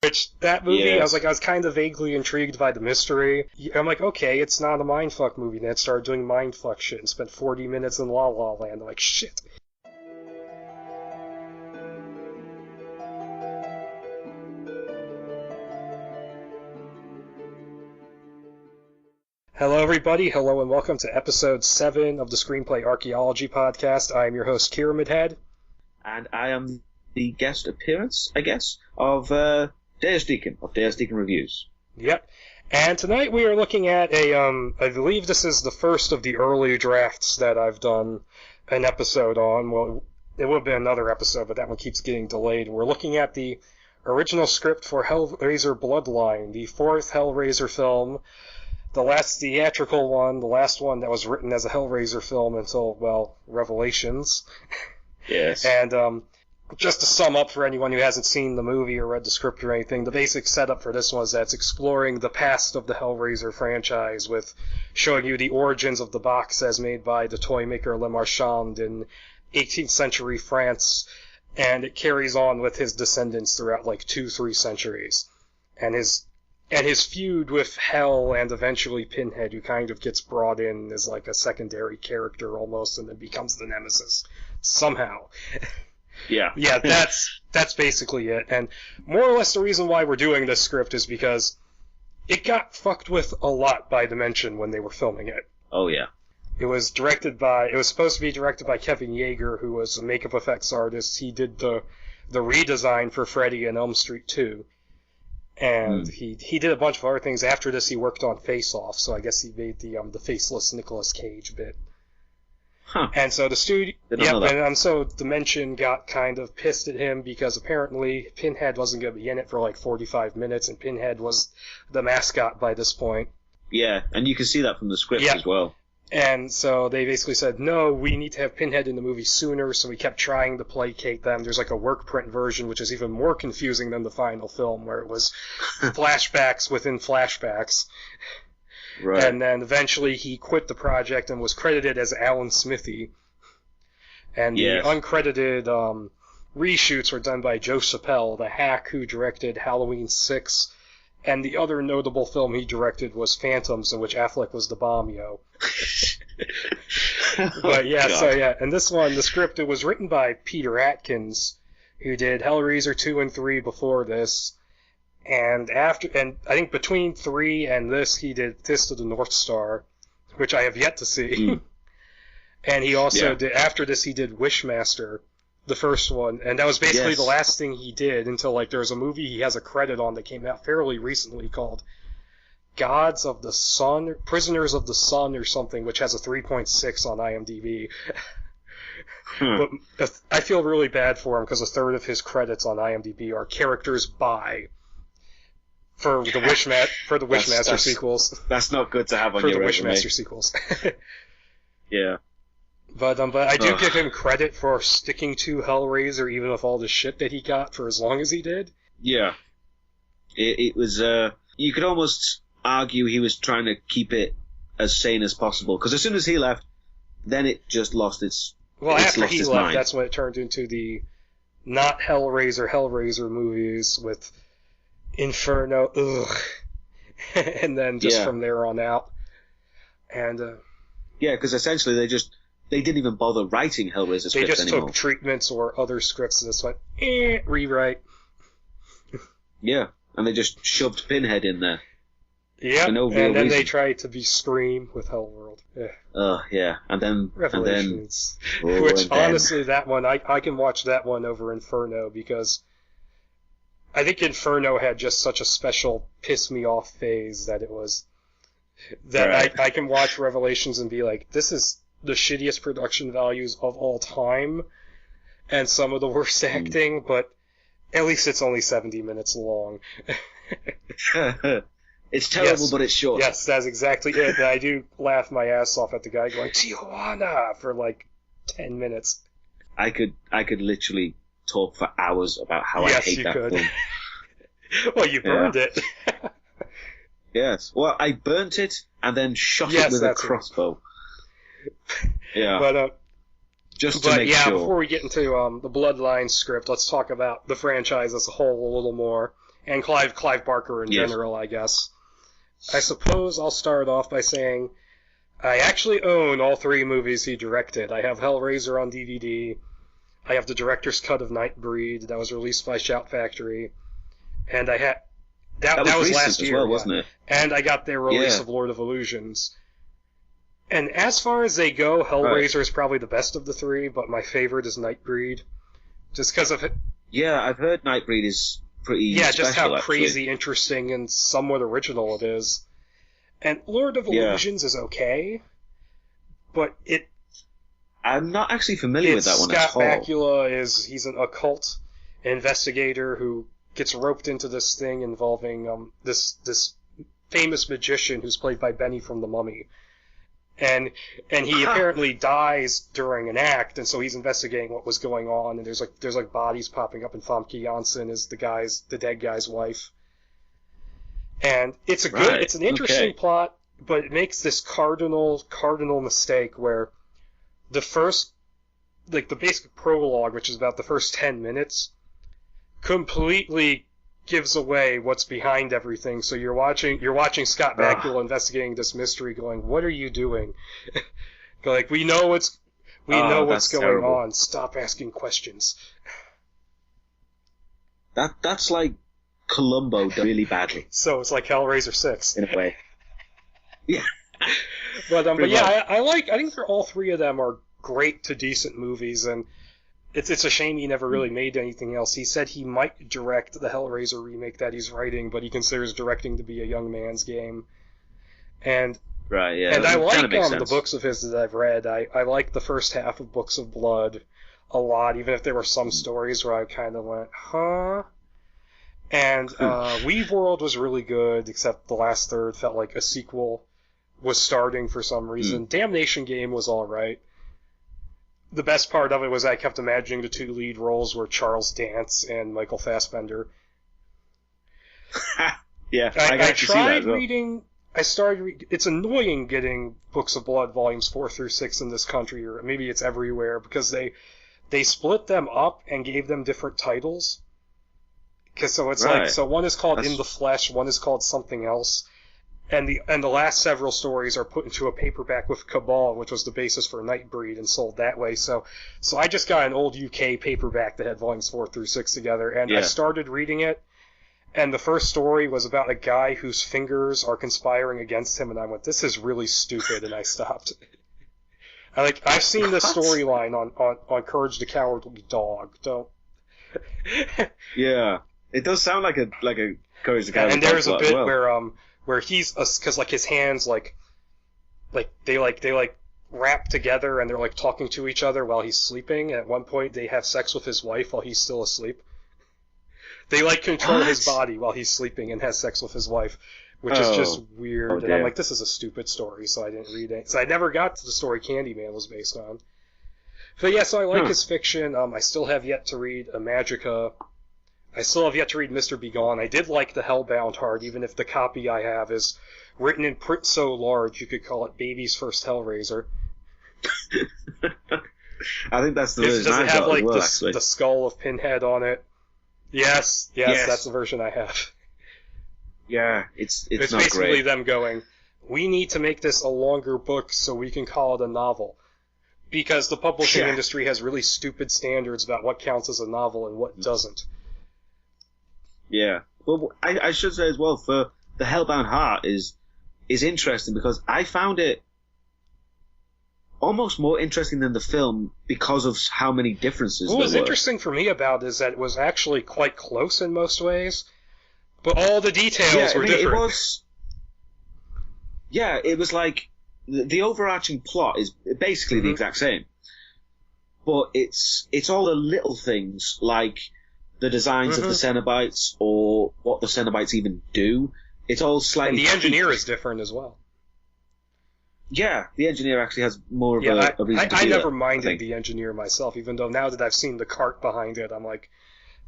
Which, that movie, Yes. I was kind of vaguely intrigued by the mystery. I'm like, okay, it's not a mindfuck movie. And then it started doing mindfuck shit and spent 40 minutes in La La Land. I'm like, shit. Hello, everybody. Hello, and welcome to episode 7 of the Screenplay Archaeology podcast. I am your host, Kieran Midhead. And I am the guest appearance, I guess, of Deusdaecon, of Deusdaecon Reviews. Yep. And tonight we are looking at I believe this is the first of the early drafts that I've done an episode on. Well, it would have been another episode, but that one keeps getting delayed. We're looking at the original script for Hellraiser Bloodline, the fourth Hellraiser film, the last theatrical one, the last one that was written as a Hellraiser film until, well, Revelations. Yes. And just to sum up for anyone who hasn't seen the movie or read the script or anything, the basic setup for this one is that it's exploring the past of the Hellraiser franchise with showing you the origins of the box as made by the toy maker Le Marchand in 18th century France, and it carries on with his descendants throughout like 2-3 centuries. And his feud with Hell and eventually Pinhead, who kind of gets brought in as like a secondary character almost and then becomes the nemesis somehow. Yeah. Yeah, that's basically it. And more or less the reason why we're doing this script is because it got fucked with a lot by Dimension when they were filming it. Oh, yeah. It was supposed to be directed by Kevin Yeager, who was a makeup effects artist. He did the redesign for Freddy and Elm Street 2. And he did a bunch of other things. After this, he worked on Face Off, so I guess he made the faceless Nicolas Cage bit. Huh. And so the studio, and so Dimension got kind of pissed at him because apparently Pinhead wasn't going to be in it for like 45 minutes, and Pinhead was the mascot by this point. Yeah, and you can see that from the script as well. And so they basically said, no, we need to have Pinhead in the movie sooner, so we kept trying to placate them. There's like a work print version, which is even more confusing than the final film, where it was flashbacks within flashbacks. Right. And then eventually he quit the project and was credited as Alan Smithy. And the uncredited reshoots were done by Joe Chappelle, the hack who directed Halloween 6. And the other notable film he directed was Phantoms, in which Affleck was the bomb-yo. But yeah, and this one, the script, it was written by Peter Atkins, who did Hellraiser 2 and 3 before this. And I think between 3 and this, he did Fist of the North Star, which I have yet to see. And he also did, after this, he did Wishmaster, the first one, and that was basically the last thing he did until, like, there's a movie he has a credit on that came out fairly recently called Gods of the Sun, Prisoners of the Sun or something, which has a 3.6 on IMDb. But I feel really bad for him because a third of his credits on IMDb are characters by for the Wishmaster sequels. That's not good to have on your resume. For the Wishmaster sequels. Yeah. But I do give him credit for sticking to Hellraiser, even with all the shit that he got for as long as he did. Yeah. It was, you could almost argue he was trying to keep it as sane as possible, because as soon as he left, then it just lost its Well, after he left, mind. That's when it turned into the not Hellraiser movies with Inferno, and then just from there on out. And, yeah, because essentially they didn't even bother writing Hellraiser scripts anymore. They just took treatments or other scripts and just went, rewrite. Yeah, and they just shoved Pinhead in there. Yeah, and then reason. they tried to be Scream with Hellworld. Yeah, and then Revelations. And Honestly, that one, I can watch that one over Inferno, because I think Inferno had just such a special piss-me-off phase that it was... That I can watch Revelations and be like, this is the shittiest production values of all time, and some of the worst acting, but at least it's only 70 minutes long. It's terrible, but it's short. Yes, that's exactly it. I do laugh my ass off at the guy going, Tijuana, for like 10 minutes. I could literally talk for hours about how I hate that film. Well, you burned it. Yes. Well, I burnt it and then shot it with a crossbow. Yeah. But just to make sure. Before we get into the Bloodline script, let's talk about the franchise as a whole a little more. and Clive Barker in general, I guess. I suppose I'll start off by saying I actually own all 3 movies he directed. I have Hellraiser on DVD. I have the director's cut of Nightbreed that was released by Shout Factory, and I had that was last year, as well, wasn't it? And I got their release of Lord of Illusions. And as far as they go, Hellraiser is probably the best of the 3, but my favorite is Nightbreed, just because of it. Yeah, I've heard Nightbreed is pretty special, just how actually. crazy, interesting, and somewhat original it is. And Lord of Illusions is okay, but I'm not actually familiar with that one Scott at all. Bakula he's an occult investigator who gets roped into this thing involving this famous magician who's played by Benny from The Mummy. And he apparently dies during an act, and so he's investigating what was going on, and there's bodies popping up, and Famke Janssen is the dead guy's wife. And it's it's an interesting plot, but it makes this cardinal mistake where the first, the basic prologue, which is about the first 10 minutes, completely gives away what's behind everything. So you're watching Scott Bakula investigating this mystery, going, "What are you doing?" Like, we know what's going terrible. on. Stop asking questions. That's like Columbo done really badly. So it's like Hellraiser 6 in a way. Yeah. But yeah, I think all 3 of them are great to decent movies, and it's a shame he never really made anything else. He said he might direct the Hellraiser remake that he's writing, but he considers directing to be a young man's game. And and I like the books of his that I've read. I like the first half of Books of Blood a lot, even if there were some stories where I kind of went, huh? And Weave World was really good, except the last third felt like a sequel was starting for some reason. Damnation Game was alright. The best part of it was I kept imagining the 2 lead roles were Charles Dance and Michael Fassbender. Yeah, I tried reading. It's annoying getting Books of Blood volumes 4 through 6 in this country, or maybe it's everywhere, because they split them up and gave them different titles. So it's so one is called In the Flesh, one is called something else, and the last several stories are put into a paperback with Cabal, which was the basis for Nightbreed, and sold that way. So I just got an old UK paperback that had volumes 4 through 6 together, and I started reading it, and the first story was about a guy whose fingers are conspiring against him, and I went, "This is really stupid," and I stopped. I've seen this storyline on Courage the Cowardly Dog. Don't. Yeah. It does sound like a Courage the Cowardly Dog. And there's a bit where he's, because his hands they wrap together and they're talking to each other while he's sleeping. And at one point they have sex with his wife while he's still asleep. They control his body while he's sleeping and has sex with his wife, which is just weird. And I'm like, this is a stupid story, so I didn't read it. So I never got to the story Candyman was based on. But yeah, so I like his fiction. I still have yet to read Magica. I still have yet to read Mr. Begone. I did like the Hellbound Heart, even if the copy I have is written in print so large you could call it Baby's First Hellraiser. I think that's the version Does it have the skull of Pinhead on it? Yes, that's the version I have. Yeah, it's not basically great. Them going, we need to make this a longer book so we can call it a novel. Because the publishing industry has really stupid standards about what counts as a novel and what doesn't. Yeah. Well, I should say as well, for the Hellbound Heart is interesting because I found it almost more interesting than the film because of how many differences there were. What was interesting for me about it is that it was actually quite close in most ways, but all the details were different. It was like the overarching plot is basically the exact same, but it's all the little things like the designs of the Cenobites or what the Cenobites even do. It's all slightly. And the engineer is different as well. Yeah, the engineer actually has more of a reason to I do never that, minded the engineer myself, even though now that I've seen the cart behind it, I'm like,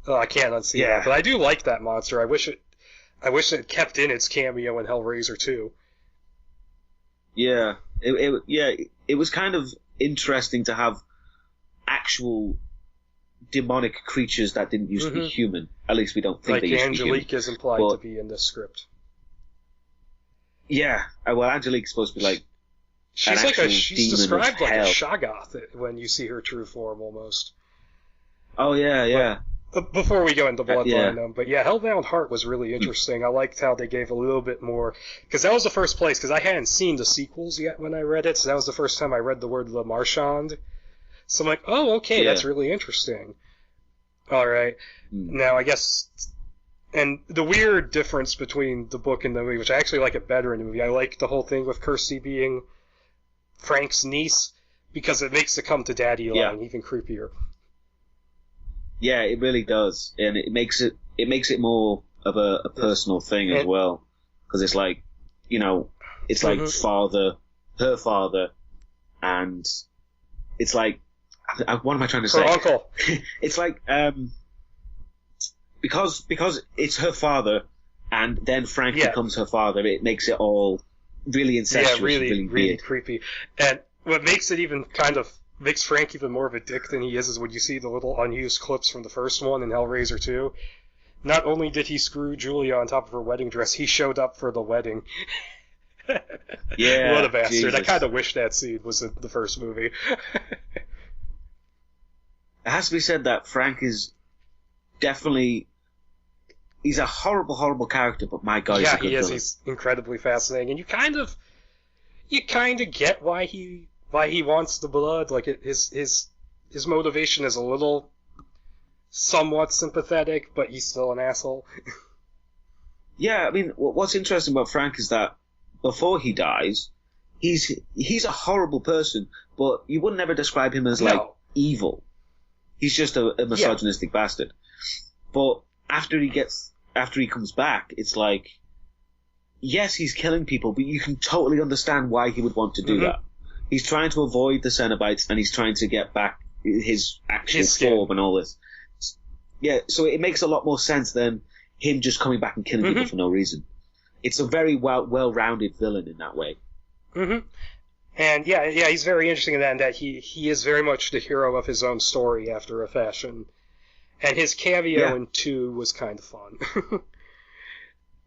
oh, I can't unsee that. But I do like that monster. I wish it kept in its cameo in Hellraiser 2. Yeah, it was kind of interesting to have actual demonic creatures that didn't used to be human. At least we don't think they used to be human. Like Angelique is implied to be in this script. Yeah, well, Angelique's supposed to be like she's described like a Shoggoth when you see her true form, almost. Oh yeah. But before we go into Bloodline, but yeah, Hellbound Heart was really interesting. I liked how they gave a little bit more, because that was the first place, because I hadn't seen the sequels yet when I read it, so that was the first time I read the word Le Marchand. So I'm like, oh, okay, that's really interesting. All right. Now, I guess, and the weird difference between the book and the movie, which I actually like it better in the movie, I like the whole thing with Kirsty being Frank's niece, because it makes the come to daddy line even creepier. Yeah, it really does, and it makes it more of a personal thing as well, because it's like, it's like her father, and it's like, what am I trying to say? Her uncle. It's like because it's her father, and then Frank becomes her father. It makes it all really incestuous, really weird. Creepy, and what makes it even makes Frank even more of a dick than he is when you see the little unused clips from the first one in Hellraiser 2. Not only did he screw Julia on top of her wedding dress, he showed up for the wedding. Yeah, what a bastard. Jesus. I kind of wish that scene was in the first movie. It has to be said that Frank is definitely... He's a horrible, horrible character, but my God, he's a good villain. He's incredibly fascinating, and you kind of get why he wants the blood. Like his motivation is a little somewhat sympathetic, but he's still an asshole. Yeah, I mean, what's interesting about Frank is that before he dies, he's a horrible person, but you would never describe him as like evil. He's just a misogynistic bastard. But after he comes back, it's like, yes, he's killing people, but you can totally understand why he would want to do that. He's trying to avoid the Cenobites, and he's trying to get back his actual form and all this. Yeah, so it makes a lot more sense than him just coming back and killing people for no reason. It's a very well-rounded villain in that way. And yeah, he's very interesting in that he is very much the hero of his own story after a fashion. And his cameo in 2 was kind of fun.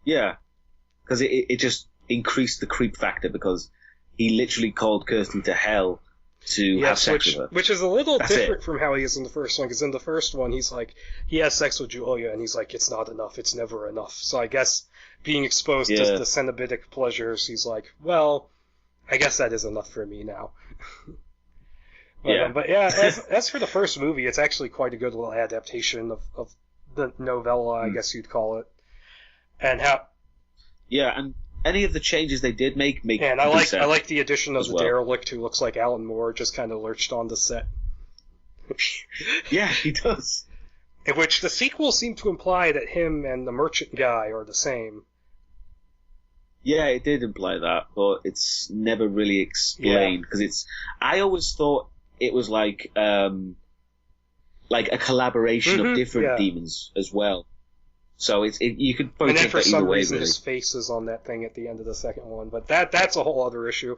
Yeah, because it just increased the creep factor, because he literally called Kirsty to hell to have sex with her. Which is a little different from how he is in the first one, because in the first one, he's like, he has sex with Julia, and he's like, it's not enough, it's never enough. So I guess being exposed to the Cenobitic pleasures, he's like, well, I guess that is enough for me now. But as for the first movie, it's actually quite a good little adaptation of the novella, I guess you'd call it. And how... Yeah, and any of the changes they did make and I like the addition of the derelict who looks like Alan Moore, just kind of lurched on the set. Yeah, he does. In which the sequel seemed to imply that him and the merchant guy are the same. Yeah, it did imply that, but it's never really explained, because I always thought it was like a collaboration of different demons as well. So you could probably think that either way. And then for some reason really. His face is on that thing at the end of the second one, but that's a whole other issue.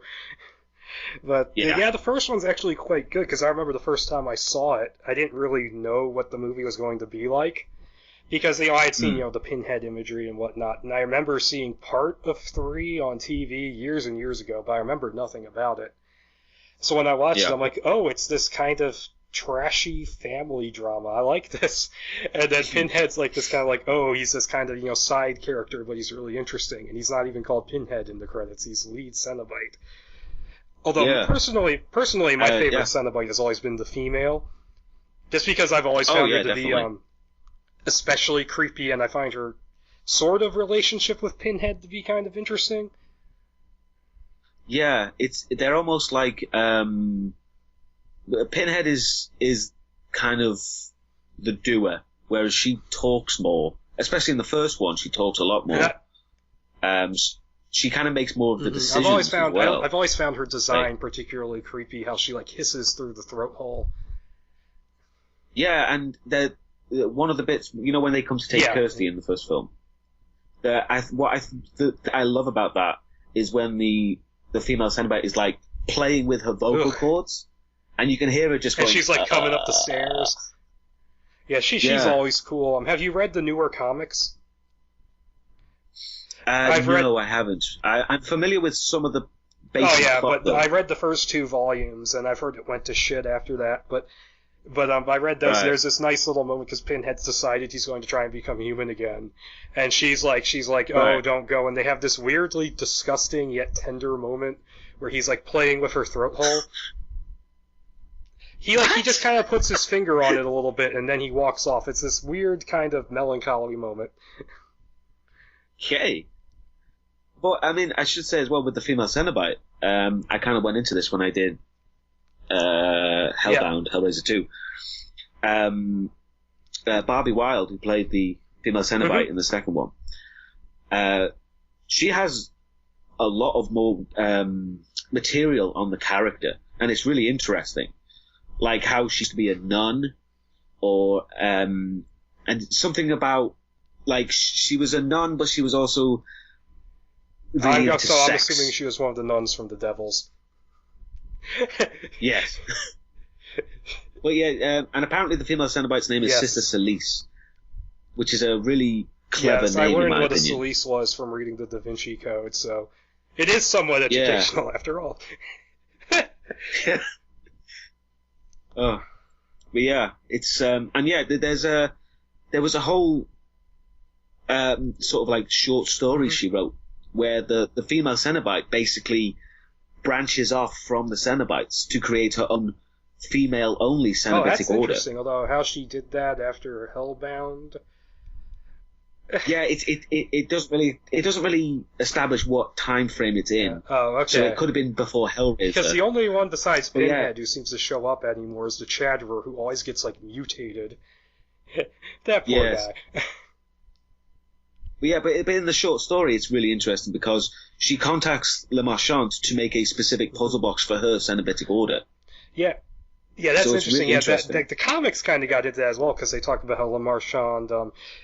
But the first one's actually quite good, because I remember the first time I saw it, I didn't really know what the movie was going to be like, because I had seen the Pinhead imagery and whatnot, and I remember seeing part of 3 on TV years and years ago, but I remembered nothing about it. So when I watched it, I'm like, oh, it's this kind of trashy family drama. I like this. And then Pinhead's like this kind of like, oh, he's this kind of, side character, but he's really interesting. And he's not even called Pinhead in the credits. He's lead Cenobite. Although, personally, my favorite Cenobite has always been the female. Just because I've always found her to be especially creepy, and I find her sort of relationship with Pinhead to be kind of interesting. Yeah, they're almost like... Pinhead is kind of the doer, whereas she talks more. Especially in the first one, she talks a lot more. She kind of makes more of the decisions. I've always found her design particularly creepy. How she hisses through the throat hole. Yeah, and one of the bits, when they come to take Kirsty in the first film, what I love about that is when the female Cenobite is playing with her vocal cords. And you can hear her just going... And she's coming up the stairs. Yeah, she's Yeah. always cool. Have you read the newer comics? I've read. No, I haven't. I'm familiar with some of the basic Oh yeah, plot, but though. I read the first 2 volumes, and I've heard it went to shit after that. But I read those. Right. There's this nice little moment because Pinhead's decided he's going to try and become human again, and she's like, oh, Right. don't go. And they have this weirdly disgusting yet tender moment where he's like playing with her throat hole. He just kind of puts his finger on it a little bit, and then he walks off. It's this weird kind of melancholy moment. Okay. But, I mean, I should say as well with the female Cenobite, I kind of went into this when I did Hellbound, Hellraiser 2. Barbie Wilde, who played the female Cenobite in the second one, she has a lot of more material on the character, and it's really interesting. Like how she used to be a nun, or and something about, like, she was a nun, but she was also really into sex. I'm assuming she was one of the nuns from the Devils. Yes. But yeah, and apparently the female Cenobite's name is Sister Celice, which is a really clever name, I learned in my what opinion. a Celice was from reading the Da Vinci Code, so it is somewhat educational after all. Oh, but yeah, it's and yeah, there was a whole sort of like short story she wrote where the female Cenobite basically branches off from the Cenobites to create her own female-only Cenobitic that's order. Interesting. Although how she did that after Hellbound. Yeah, it doesn't really establish what time frame it's in. Oh, okay. So it could have been before Hellraiser. Because the only one besides Pinhead who seems to show up anymore is the Chatterer, who always gets like mutated. That poor guy. But yeah, but in the short story, it's really interesting because she contacts Le Marchand to make a specific puzzle box for her Cenobitic order. Yeah. Yeah, that's so interesting. Really interesting. The comics kind of got into that as well because they talk about how Le Marchand,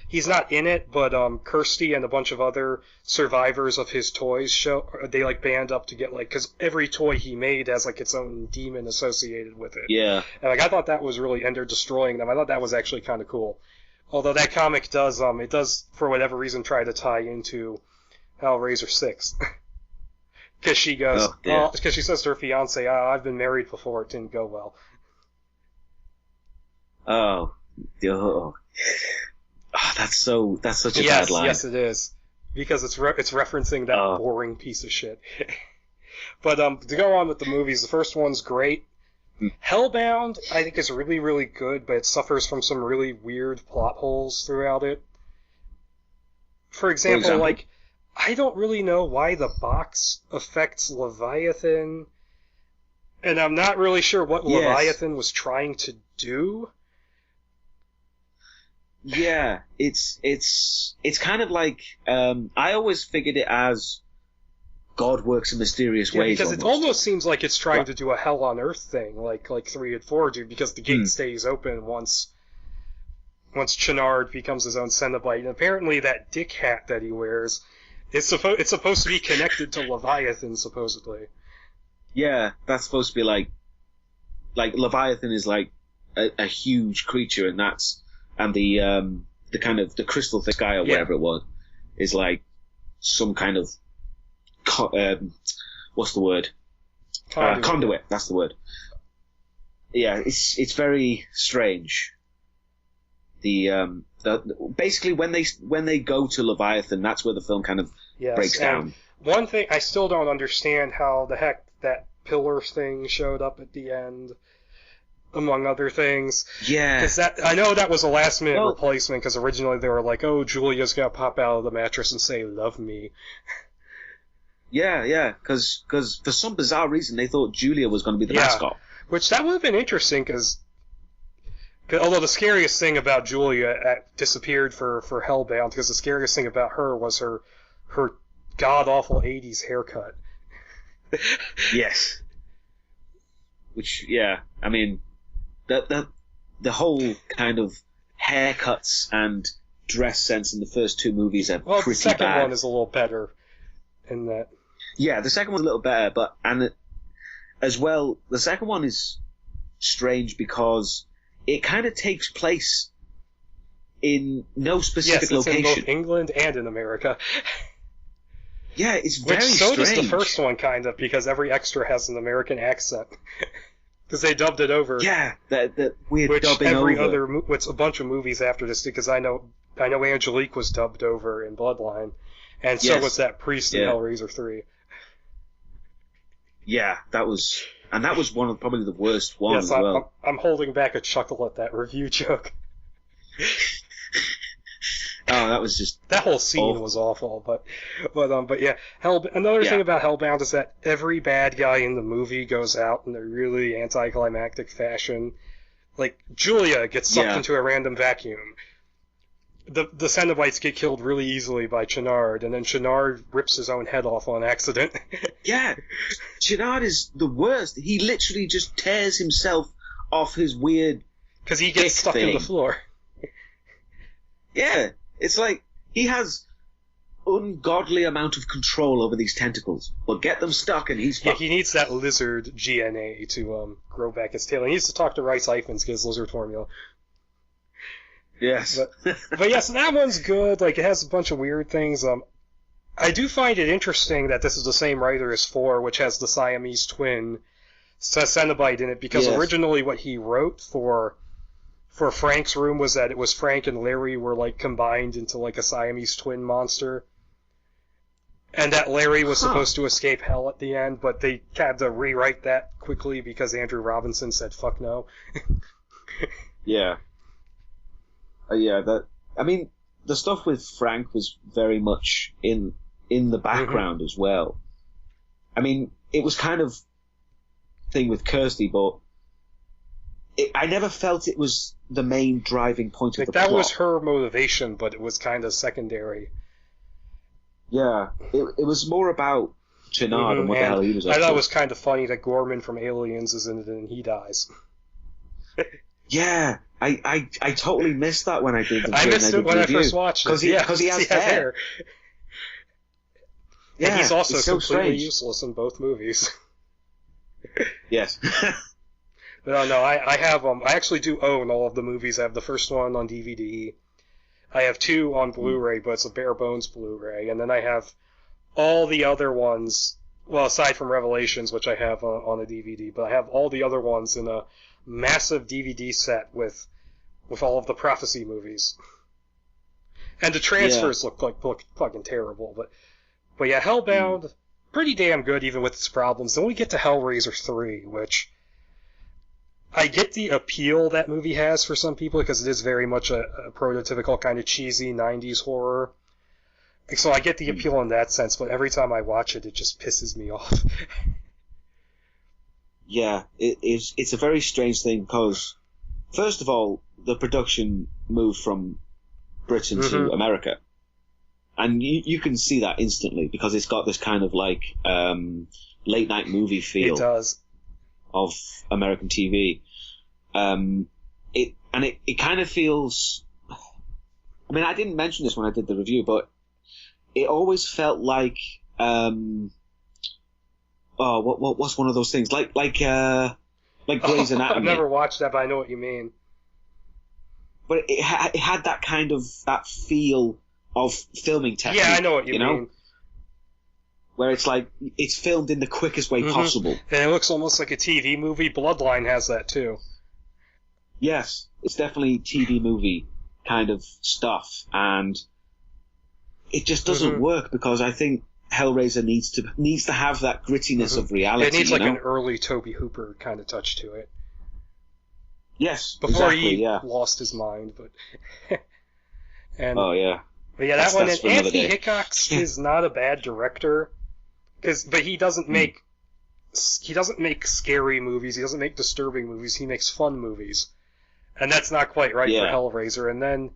he's not in it, but Kirsty and a bunch of other survivors of his toys they like band up to get like, because every toy he made has like its own demon associated with it. Yeah. And like I thought that was really, and they're destroying them. I thought that was actually kind of cool. Although that comic does, it does for whatever reason try to tie into Hellraiser 6. Because she goes, because she says to her fiance, I've been married before, it didn't go well. Oh, that's such a bad line. Yes, it is, because it's referencing that boring piece of shit. But to go on with the movies, the first one's great. Hellbound, I think, is really, really good, but it suffers from some really weird plot holes throughout it. For example, like, I don't really know why the box affects Leviathan, and I'm not really sure what Leviathan was trying to do. Yeah, it's kind of like I always figured it as God works in mysterious ways. Because it almost seems like it's trying to do a Hell on Earth thing, like 3 and 4 do, because the gate stays open once Channard becomes his own Cenobite, and apparently that dick hat that he wears it's supposed to be connected to Leviathan, supposedly. Yeah, that's supposed to be like Leviathan is like a huge creature, and the kind of the crystal thing, sky or whatever it was, is like some kind of what's the word? Conduit. That's the word. Yeah, it's very strange. Basically when they go to Leviathan, that's where the film kind of breaks down. One thing I still don't understand how the heck that pillar thing showed up at the end, among other things. Yeah. Because I know that was a last-minute replacement, because originally they were like, oh, Julia's gonna pop out of the mattress and say, love me. Yeah, because for some bizarre reason they thought Julia was going to be the mascot. Which that would have been interesting, because although the scariest thing about Julia disappeared for Hellbound, because the scariest thing about her was her god-awful 80s haircut. Yes. Which, yeah, I mean, the whole kind of haircuts and dress sense in the first 2 movies are pretty bad. Well, the second one is a little better in that. Yeah, the second one's a little better, as well, the second one is strange because it kind of takes place in no specific yes, it's location. in both England and in America. Yeah, it's very so strange. does the first one, kind of, because every extra has an American accent. Because they dubbed it over. Yeah, that weird which dubbing every over. other, which a bunch of movies after this, because I know Angelique was dubbed over in Bloodline, and so was that priest in Hellraiser 3. Yeah, that was one of probably the worst ones yes, as well. I'm holding back a chuckle at that review joke. Oh, that was just that whole scene was awful, but yeah, another thing about Hellbound is that every bad guy in the movie goes out in a really anticlimactic fashion. Like Julia gets sucked into a random vacuum. The Cenobites get killed really easily by Chenard, and then Chenard rips his own head off on accident. Yeah, Chenard is the worst. He literally just tears himself off his weird because he gets stuck in the floor. Yeah. It's like he has ungodly amount of control over these tentacles, but get them stuck and he's fucked. Yeah, he needs that lizard GNA to grow back his tail. He needs to talk to Rice Ifans, get his lizard formula. Yes. But yeah, so that one's good. Like, it has a bunch of weird things. I do find it interesting that this is the same writer as 4, which has the Siamese twin Cenobite in it, because originally what he wrote for Frank's room was that it was Frank and Larry were, like, combined into, like, a Siamese twin monster. And that Larry was supposed to escape hell at the end, but they had to rewrite that quickly because Andrew Robinson said fuck no. Yeah. I mean, the stuff with Frank was very much in the background as well. I mean, it was kind of thing with Kirsty, but I never felt it was the main driving point of the plot. That was her motivation, but it was kind of secondary. Yeah, it was more about Chenard and what the hell he was up to. I thought it was kind of funny that Gorman from Aliens is in it and he dies. Yeah, I totally missed that when I did the I missed it when I first watched it. Because he has hair. Yeah, and he's also so completely useless in both movies. Yes. But no, I have I actually do own all of the movies. I have the first one on DVD. I have 2 on Blu-ray, but it's a bare bones Blu-ray, and then I have all the other ones. Well, aside from Revelations, which I have on a DVD, but I have all the other ones in a massive DVD set with all of the Prophecy movies. And the transfers look fucking terrible, but yeah, Hellbound, pretty damn good even with its problems. Then we get to Hellraiser 3, which I get the appeal that movie has for some people because it is very much a prototypical kind of cheesy 90s horror. So I get the appeal in that sense, but every time I watch it, it just pisses me off. Yeah, it's a very strange thing because, first of all, the production moved from Britain to America. And you can see that instantly because it's got this kind of like late night movie feel. It does. Of American TV. It kind of feels. I mean, I didn't mention this when I did the review, but it always felt like what's one of those things like Grey's Anatomy. I've never watched that, but I know what you mean. But it had that kind of that feel of filming technique. Yeah, I know what you mean. Where it's like it's filmed in the quickest way possible. And it looks almost like a TV movie. Bloodline has that too. Yes, it's definitely TV movie kind of stuff, and it just doesn't work because I think Hellraiser needs to have that grittiness of reality. It needs like an early Tobe Hooper kind of touch to it. Yes, before he lost his mind, but and oh yeah. But yeah, that one. And Anthony Hickox is not a bad director, but he doesn't make scary movies. He doesn't make disturbing movies. He makes fun movies, and that's not quite right for Hellraiser. And then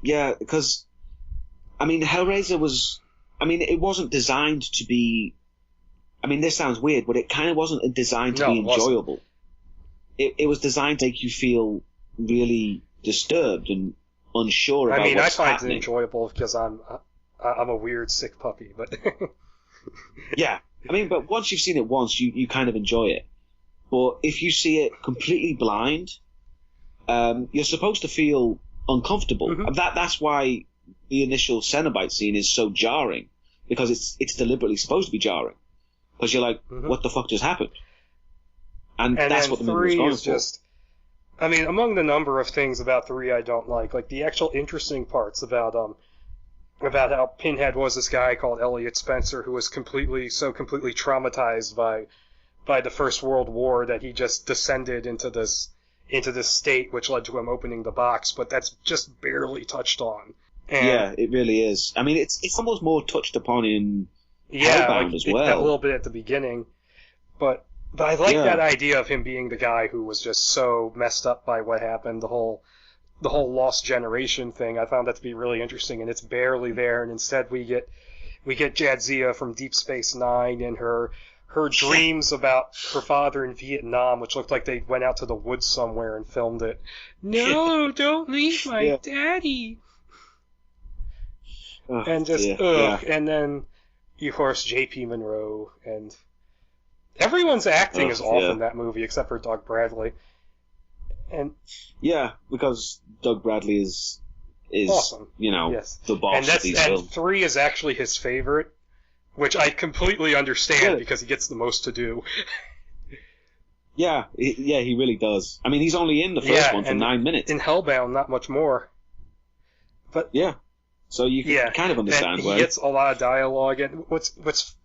because I mean, Hellraiser was. I mean, it wasn't designed to be. I mean, this sounds weird, but it kind of wasn't designed to be enjoyable. It was designed to make you feel really disturbed and unsure about what's happening. I find it enjoyable because I'm a weird sick puppy, but yeah, I mean, but once you've seen it once, you kind of enjoy it. But if you see it completely blind, you're supposed to feel uncomfortable. Mm-hmm. That's why the initial Cenobite scene is so jarring, because it's deliberately supposed to be jarring. Because you're like, what the fuck just happened? And that's what the movie was going for. I mean, among the number of things about 3 I don't like the actual interesting parts about how Pinhead was this guy called Elliot Spencer who was completely traumatized by the First World War that he just descended into this state, which led to him opening the box, but that's just barely touched on. And yeah, it really is. I mean, it's almost more touched upon in Hellbound as well. A little bit at the beginning, but I like that idea of him being the guy who was just so messed up by what happened, the whole lost generation thing. I found that to be really interesting, and it's barely there. And instead, we get Jadzia from Deep Space Nine and her dreams about her father in Vietnam, which looked like they went out to the woods somewhere and filmed it. No, don't leave my daddy. And just and then of course J.P. Monroe, and everyone's acting is off in that movie except for Doug Bradley. And because Doug Bradley is awesome. The boss of these films. And 3 is actually his favorite, which I completely understand because he gets the most to do. He really does. I mean, he's only in the first one for 9 minutes. In Hellbound, not much more. But so you can kind of understand why. He gets a lot of dialogue, and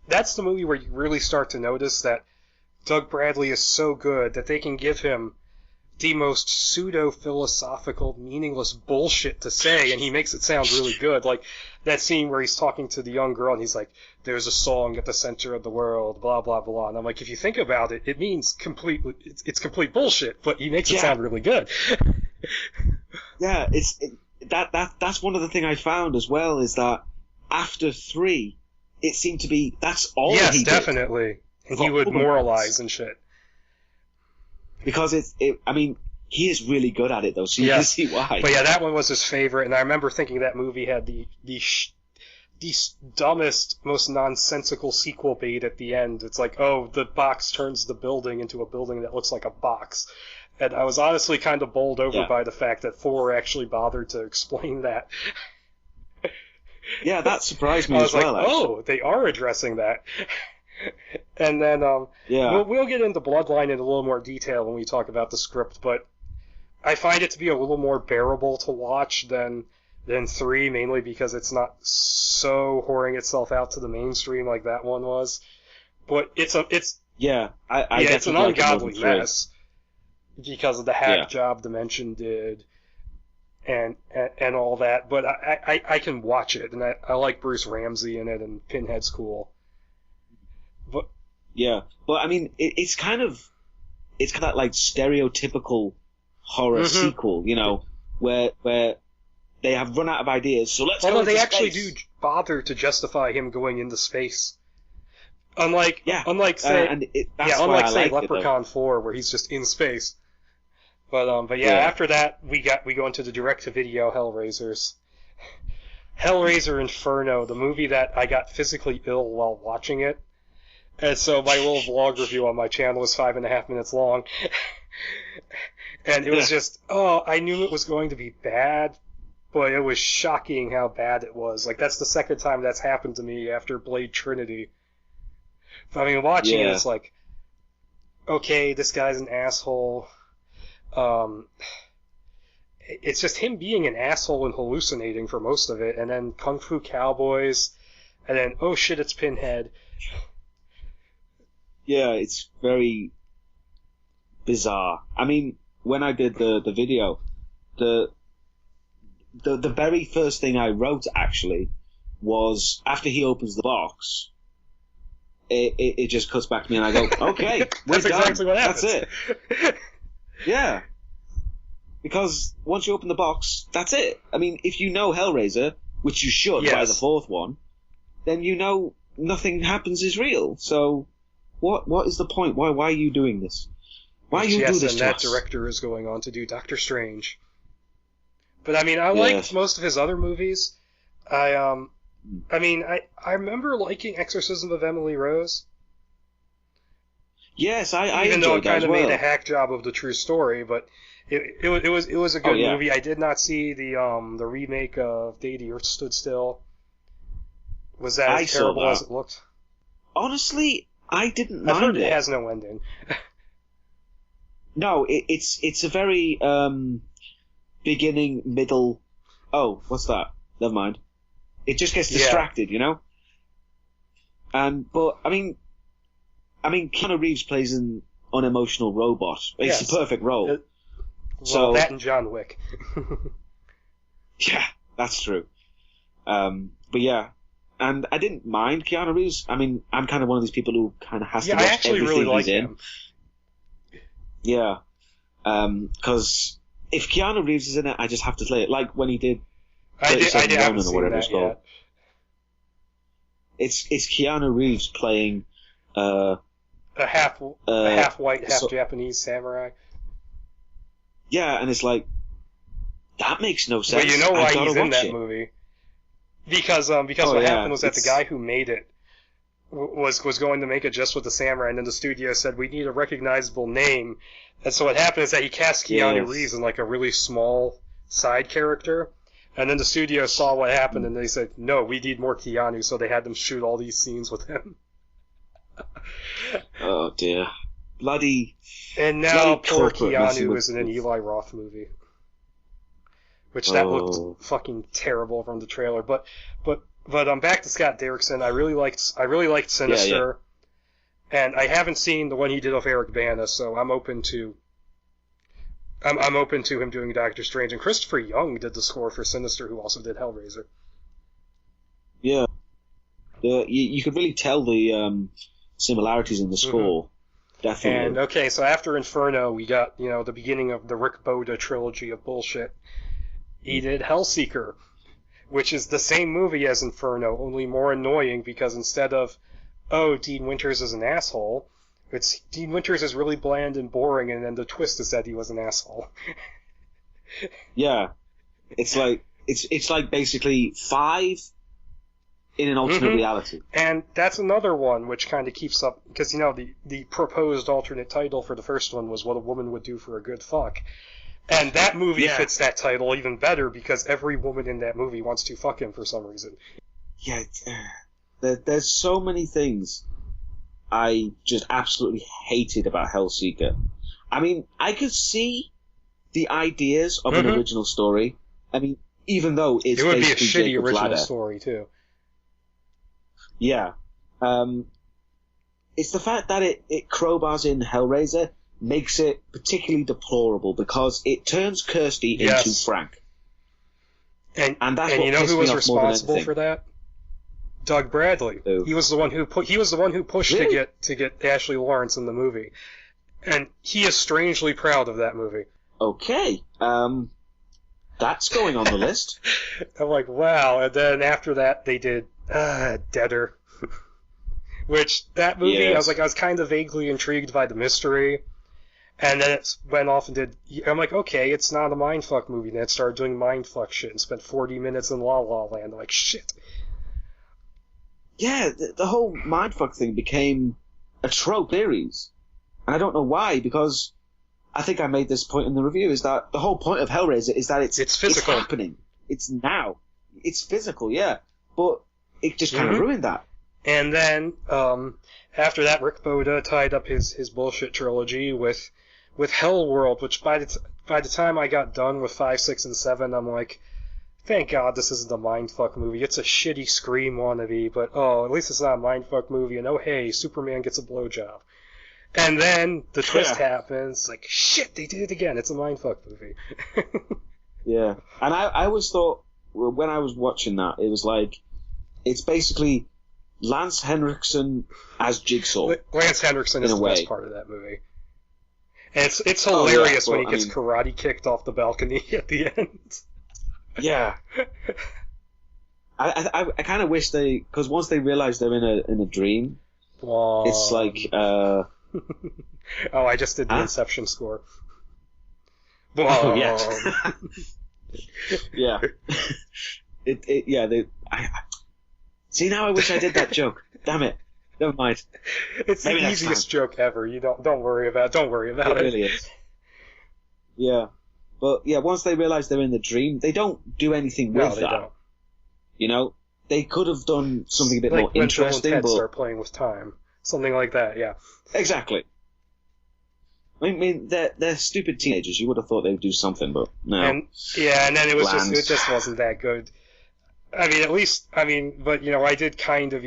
that's the movie where you really start to notice that Doug Bradley is so good that they can give him the most pseudo-philosophical, meaningless bullshit to say, and he makes it sound really good. Like that scene where he's talking to the young girl, and he's like, "There's a song at the center of the world, blah blah blah." And I'm like, if you think about it, it means it's complete bullshit, but he makes it sound really good. That's one of the things I found as well, is that after 3, it seemed to be that's all he did. Yes, definitely. And he would moralize and shit. Because I mean, he is really good at it, though, so you can see why. But that one was his favorite, and I remember thinking that movie had the dumbest, most nonsensical sequel bait at the end. It's like, oh, the box turns the building into a building that looks like a box. And I was honestly kind of bowled over by the fact that 4 actually bothered to explain that. Yeah, that surprised me as well, actually. Oh, they are addressing that. And then we'll get into Bloodline in a little more detail when we talk about the script, but I find it to be a little more bearable to watch than 3, mainly because it's not so whoring itself out to the mainstream like that one was. But it's an ungodly mess because of the hack job Dimension did and all that. But I can watch it, and I like Bruce Ramsey in it, and Pinhead's cool. But I mean, it's kind of that like stereotypical horror sequel, where they have run out of ideas, so let's go into they space. actually do bother to justify him going into space. Unlike say Leprechaun 4, where he's just in space. But after that we go into the direct-to-video Hellraisers. Hellraiser Inferno, the movie that I got physically ill while watching it. And so my little vlog review on my channel was 5.5 minutes long. And it was just, I knew it was going to be bad, but it was shocking how bad it was. Like, that's the second time that's happened to me after Blade Trinity. I mean, watching it, it's like, okay, this guy's an asshole. It's just him being an asshole and hallucinating for most of it, and then Kung Fu Cowboys, and then, oh shit, it's Pinhead. Yeah, it's very bizarre. I mean, when I did the video, the very first thing I wrote, actually, was after he opens the box, it just cuts back to me and I go, okay, we're That's done. Exactly what happens. That's it. Yeah. Because once you open the box, that's it. I mean, if you know Hellraiser, which you should by the 4th one, then you know nothing happens is real. So what is the point? Why are you doing this? Why you do this to that us? Director is going on to do Doctor Strange. But I mean, I liked most of his other movies. I remember liking Exorcism of Emily Rose. Yes, I even though it enjoyed that kind as of well. made a hack job of the true story, but It was a good yeah. movie. I did not see the remake of Day the Earth Stood Still. Was that I as saw terrible that. as it looked? Honestly, I didn't I've heard mind it it. has no ending. No, it's a very beginning, middle. Oh, what's that? Never mind. It just gets distracted, you know. But I mean, Keanu Reeves plays an unemotional robot. It's a perfect role. Well, that and John Wick. Yeah, that's true. But yeah, and I didn't mind Keanu Reeves. I mean, I'm kind of one of these people who kind of has to watch I actually everything really like he's in. him. Yeah, because if Keanu Reeves is in it, I just have to play it. Like when he did. I haven't seen that yet. It's Keanu Reeves playing a half white, half Japanese samurai. Yeah, and it's like that makes no sense. But you know why he's in that it. movie? Because what happened was that the guy who made it was going to make it just with the samurai, and then the studio said we need a recognizable name, and so what happened is that he cast Keanu Reeves in like a really small side character. And then the studio saw what happened, and they said, no, we need more Keanu, so they had them shoot all these scenes with him. Oh, dear. Bloody... And now poor Keanu is in an Eli Roth movie. Which that looked fucking terrible from the trailer. But I'm back to Scott Derrickson. I really liked Sinister. Yeah. And I haven't seen the one he did with Eric Bana, so I'm open to him doing Doctor Strange. And Christopher Young did the score for Sinister, who also did Hellraiser. Yeah. You could really tell the similarities in the score. Mm-hmm. Definitely. And, okay, so after Inferno, we got, the beginning of the Rick Boda trilogy of bullshit. He did Hellseeker, which is the same movie as Inferno, only more annoying because instead of, oh, Dean Winters is an asshole... It's Dean Winters is really bland and boring, and then the twist is that he was an asshole. Yeah, it's like basically 5 in an alternate reality. And that's another one which kind of keeps up because the proposed alternate title for the first one was What a Woman Would Do for a Good Fuck, and that movie fits that title even better because every woman in that movie wants to fuck him for some reason. Yeah, there's so many things I just absolutely hated about Hellseeker. I mean, I could see the ideas of an original story. I mean, even though it would be a shitty Jacob's original Ladder. Story too. Yeah, it's the fact that it crowbars in Hellraiser makes it particularly deplorable because it turns Kirsty into Frank. And that's what who was responsible for that? Doug Bradley. Ooh. He was the one who pushed really? to get Ashley Lawrence in the movie, and he is strangely proud of that movie. Okay, that's going on the list. I'm like, wow. And then after that, they did Deader, which that movie I was kind of vaguely intrigued by the mystery, and then it went off and did. I'm like, okay, it's not a mindfuck movie. And then it started doing mindfuck shit and spent 40 minutes in La La Land. I'm like, shit. Yeah, the whole mindfuck thing became a trope series. And I don't know why, because I think I made this point in the review, is that the whole point of Hellraiser is that it's physical. It's happening. It's now. It's physical, yeah. But it just kind of ruined that. And then, after that, Rick Boda tied up his bullshit trilogy with Hellworld, which by the time I got done with 5, 6, and 7, I'm like, thank God this isn't a mindfuck movie. It's a shitty Scream wannabe, but at least it's not a mindfuck movie, and hey, Superman gets a blowjob. And then the twist happens, like, shit, they did it again, it's a mindfuck movie. Yeah, and I always thought, when I was watching that, it was like, it's basically Lance Henriksen as Jigsaw. Lance Henriksen is the best part of that movie. And it's hilarious when he gets karate kicked off the balcony at the end. Yeah, I kind of wish because once they realize they're in a dream, it's like oh, I just did the Inception score. Oh yeah, yeah. See, now I wish I did that joke. Damn it. Never mind. It's the easiest joke ever. You don't worry about it. It really is. Yeah. But, yeah, once they realise they're in the dream, they don't do anything with No, they that. don't. You know? They could have done something a bit Like more when interesting, Bill and Ted but... start playing with time. Something like that, yeah. Exactly. I mean, they're stupid teenagers. You would have thought they would do something, but no. And then it Bland. just wasn't that good. I mean, but, I did kind of,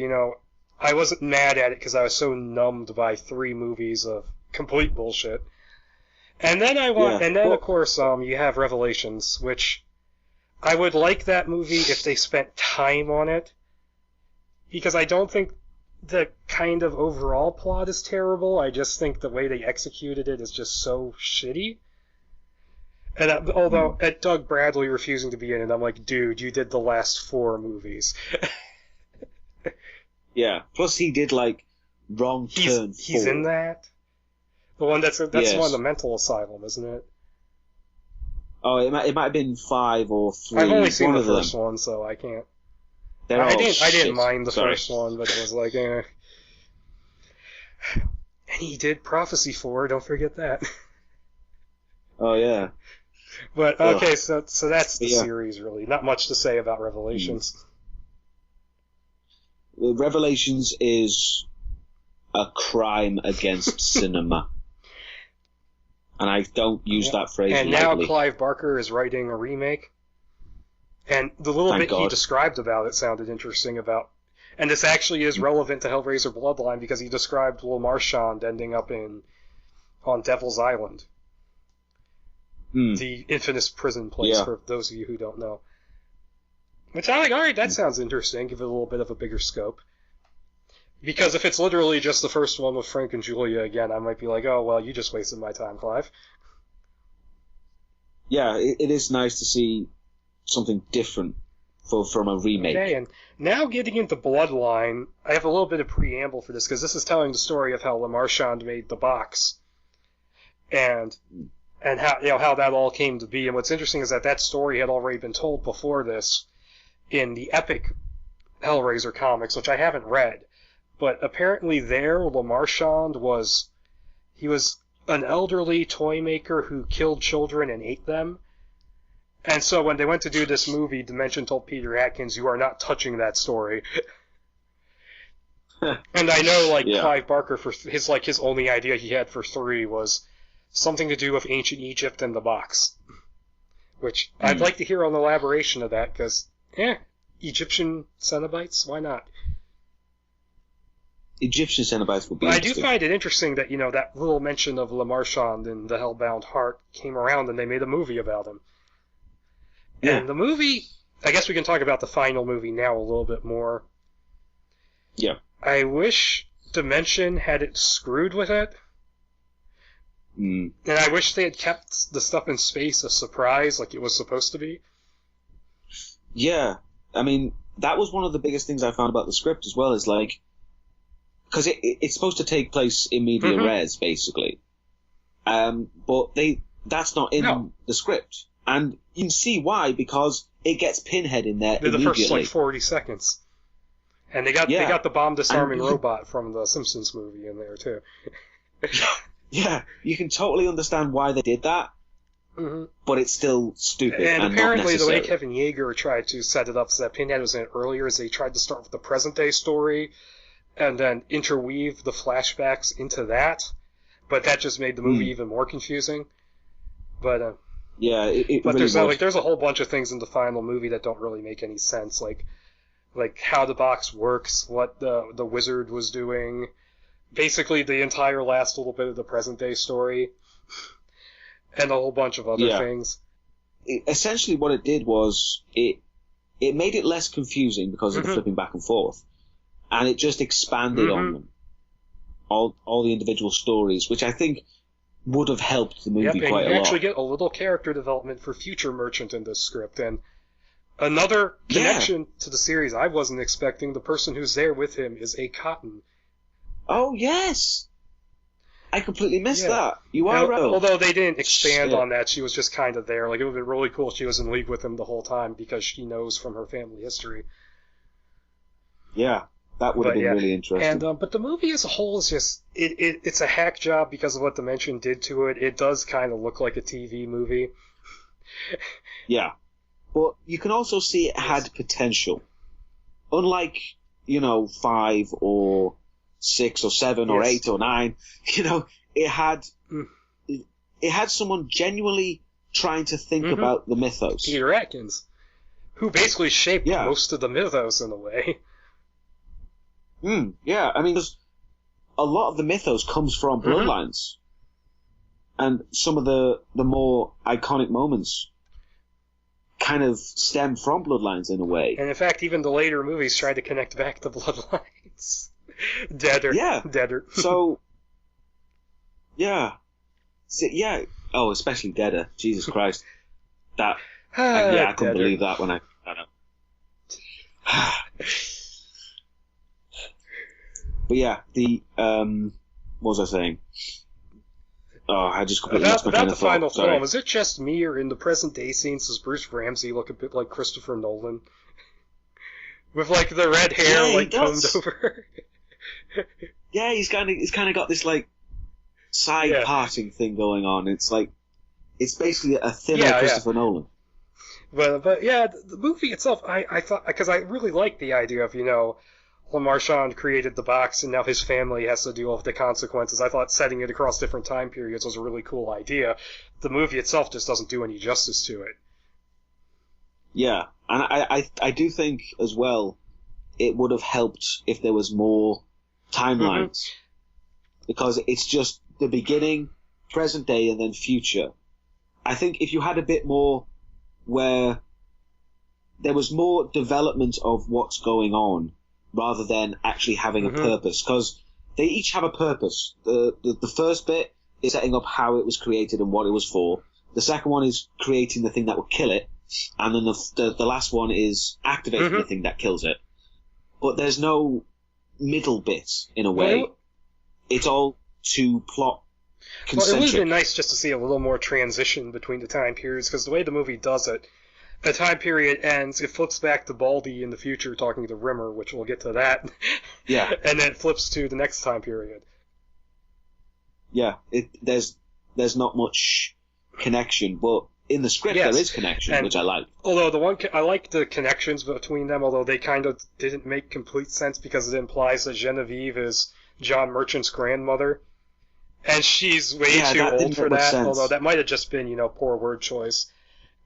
I wasn't mad at it because I was so numbed by 3 movies of complete bullshit. And then of course, you have Revelations, which I would like that movie if they spent time on it, because I don't think the kind of overall plot is terrible. I just think the way they executed it is just so shitty. And although at Doug Bradley refusing to be in it, I'm like, dude, you did the last 4 movies. Yeah. Plus, he did Wrong Turn 4. He's in that. The one that's Yes. the one in the mental asylum, isn't it? Oh, it might have been 5 or 3. I've only seen one the of them. first one, so I can't. They're I all didn't shit. mind the Sorry. first one, but it was like, eh. And he did Prophecy 4, don't forget that. Oh yeah. But okay, so that's the Yeah. series really. Not much to say about Revelations. Revelations is a crime against cinema. And I don't use that phrase And lightly. now Clive Barker is writing a remake. And the little Thank bit he God. described about it sounded interesting and this actually is relevant to Hellraiser Bloodline because he described Le Marchand ending up on Devil's Island. The infamous prison place, for those of you who don't know. Which I'm like, alright, that sounds interesting, give it a little bit of a bigger scope. Because if it's literally just the first one with Frank and Julia again, I might be like, oh, well, you just wasted my time, Clive. Yeah, it is nice to see something different from a remake. Okay, and now getting into Bloodline, I have a little bit of preamble for this, because this is telling the story of how Le Marchand made the box. And how that all came to be. And what's interesting is that story had already been told before this in the epic Hellraiser comics, which I haven't read. But apparently Le Marchand was an elderly toy maker who killed children and ate them. And so when they went to do this movie, Dimension told Peter Atkins, you are not touching that story. And I know, Clive Barker, for his only idea he had for 3 was something to do with ancient Egypt and the box. Which, I'd like to hear an elaboration of that, because, Egyptian Cenobites? Why not? Egyptian Cenobites would be I interesting. do find it interesting that, that little mention of Le Marchand in The Hellbound Heart came around and they made a movie about him. Yeah. And the movie, I guess we can talk about the final movie now a little bit more. Yeah. I wish Dimension had it screwed with it. And I wish they had kept the stuff in space a surprise like it was supposed to be. Yeah. I mean, that was one of the biggest things I found about the script as well, is because it's supposed to take place in media res, basically. But that's not in the script. And you can see why, because it gets Pinhead in there immediately. The first 40 seconds. And they got the bomb disarming robot from the Simpsons movie in there too. Yeah, you can totally understand why they did that, but it's still stupid and apparently not the way necessary. Kevin Yeager tried to set it up so that Pinhead was in it earlier is they tried to start with the present-day story and then interweave the flashbacks into that, but that just made the movie even more confusing. But it really there's a whole bunch of things in the final movie that don't really make any sense, like how the box works, what the wizard was doing, basically the entire last little bit of the present day story, and a whole bunch of other things. Essentially what it did was it made it less confusing because of the flipping back and forth, and it just expanded on them, all the individual stories, which I think would have helped the movie quite a lot. You actually get a little character development for Future Merchant in this script, and another connection to the series I wasn't expecting. The person who's there with him is A. Cotton. Oh, yes! I completely missed that. You are right. Although they didn't expand on that, she was just kind of there. It would have been really cool if she was in league with him the whole time because she knows from her family history. Yeah, That would have been really interesting. And but the movie as a whole is just it's a hack job because of what Dimension did to it. It does kind of look like a TV movie. Yeah, but you can also see it had potential. Unlike 5 or 6 or 7 or 8 or 9, it had someone genuinely trying to think about the mythos. Peter Atkins, who basically shaped most of the mythos in a way. Yeah, I mean, a lot of the mythos comes from Bloodlines. And some of the more iconic moments kind of stem from Bloodlines in a way. And in fact, even the later movies tried to connect back to Bloodlines. Deader. Yeah. Deader. So, yeah. Oh, especially Deader. Jesus Christ. That. I couldn't believe that when I found out. But yeah, what was I saying? Oh, I just completely lost my train of thought. About the final film, is it just me, or in the present day scenes does Bruce Ramsey look a bit like Christopher Nolan? With like the red hair combed over. Yeah, he's kind of got this like side parting thing going on. It's like it's basically a thinner Christopher Nolan. But yeah, the movie itself, I thought, because I really liked the idea of Marchand created the box and now his family has to deal with the consequences. I thought setting it across different time periods was a really cool idea. The movie itself just doesn't do any justice to it. Yeah, and I do think as well it would have helped if there was more timelines. Because it's just the beginning, present day, and then future. I think if you had a bit more where there was more development of what's going on rather than actually having a purpose, because they each have a purpose. The first bit is setting up how it was created and what it was for. The second one is creating the thing that would kill it, and then the last one is activating the thing that kills it. But there's no middle bit, in a way. Well, it's all to plot concentric. Well, it would have been nice just to see a little more transition between the time periods, because the way the movie does it, the time period ends, it flips back to Baldy in the future talking to Rimmer, which we'll get to that. Yeah. And then it flips to the next time period. Yeah, there's not much connection, but in the script there is connection, which I like. Although I like the connections between them, although they kind of didn't make complete sense because it implies that Genevieve is John Merchant's grandmother. And she's way too old for that, although that might have just been, poor word choice.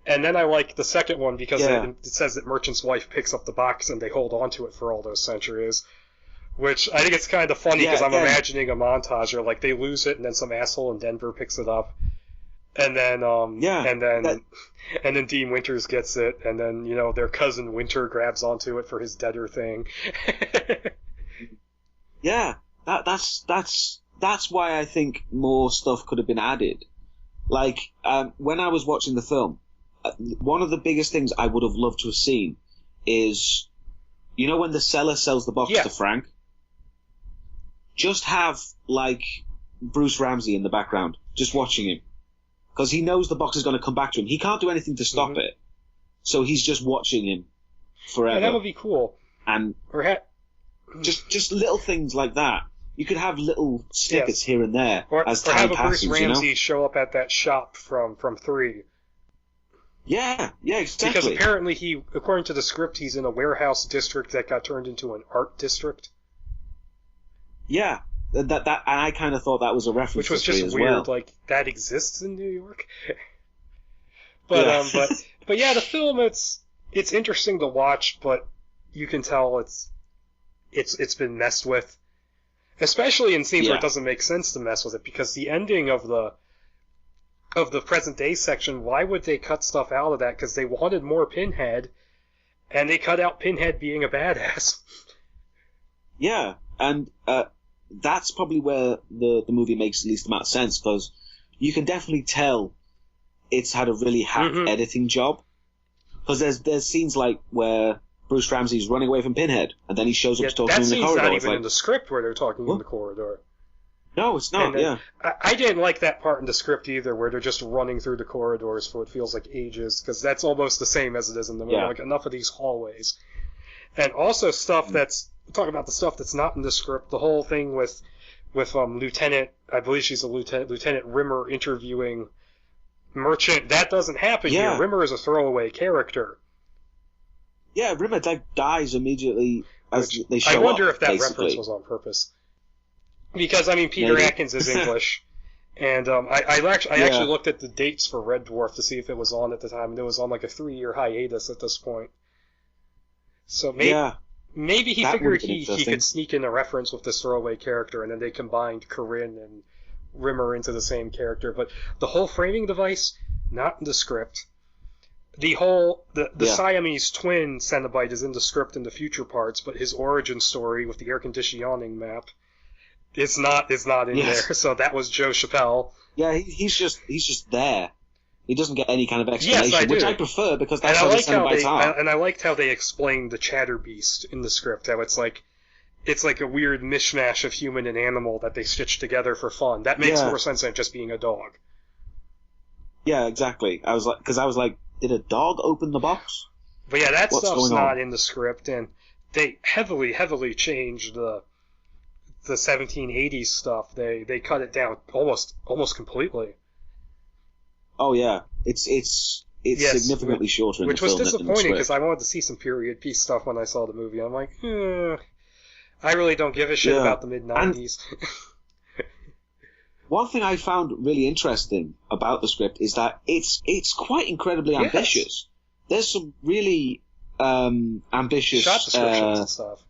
And then I like the second one because it says that Merchant's wife picks up the box and they hold on to it for all those centuries. Which I think it's kind of funny because I'm imagining a montage where like they lose it and then some asshole in Denver picks it up. And then and then Dean Winters gets it, and then their cousin Winter grabs onto it for his Deader thing. Yeah, that's why I think more stuff could have been added. Like when I was watching the film, one of the biggest things I would have loved to have seen is, when the seller sells the box to Frank, just have like Bruce Ramsey in the background, just watching him. Because he knows the box is going to come back to him. He can't do anything to stop it. So he's just watching him forever. Yeah, that would be cool. And just little things like that. You could have little snippets here and there as time passes. Or have a Bruce Ramsey show up at that shop from 3. Yeah, exactly. Because apparently according to the script, he's in a warehouse district that got turned into an art district. Yeah. That and I kind of thought that was a reference, which was just weird. Like that exists in New York. But yeah, the film it's interesting to watch, but you can tell it's been messed with, especially in scenes where it doesn't make sense to mess with it, because the ending of the present day section, why would they cut stuff out of that? Because they wanted more Pinhead, and they cut out Pinhead being a badass. Yeah, and that's probably where the movie makes the least amount of sense, because you can definitely tell it's had a really hack editing job. Because there's scenes like where Bruce Ramsey's running away from Pinhead, and then he shows up talking in the corridor. That scene's not even in the script where they're talking in the corridor. No, it's not, I didn't like that part in the script either, where they're just running through the corridors for what feels like ages, because that's almost the same as it is in the movie. Like, enough of these hallways. And also stuff that's talk about the stuff that's not in the script. The whole thing with Lieutenant, I believe she's a Lieutenant Rimmer interviewing Merchant. That doesn't happen here. Rimmer is a throwaway character. Yeah, Rimmer dies immediately as they show up. I wonder if that basically. reference was on purpose. Because, I mean, Peter Atkins is English. And I actually looked at the dates for Red Dwarf to see if it was on at the time, and it was on like a 3-year hiatus at this point. So maybe he figured he could sneak in a reference with this throwaway character, and then they combined Corinne and Rimmer into the same character. But the whole framing device, not in the script. The Siamese twin Cenobite is in the script in the future parts, but his origin story with the air conditioning map is not in there. So that was Joe Chappelle. Yeah, he's just there. He doesn't get any kind of explanation, which I prefer because that's how the Cenobites are. And I liked how they explained the Chatterbeast in the script. How it's like a weird mishmash of human and animal that they stitched together for fun. That makes more sense than just being a dog. Yeah, exactly. I was like, did a dog open the box? But yeah, that stuff's not in the script, and they heavily changed the 1780s stuff. They cut it down almost completely. Oh yeah, it's significantly shorter in the film. Which was disappointing because I wanted to see some period piece stuff when I saw the movie. I'm like, I really don't give a shit about the mid-90s. One thing I found really interesting about the script is that it's quite incredibly ambitious. There's some really ambitious shot descriptions and stuff.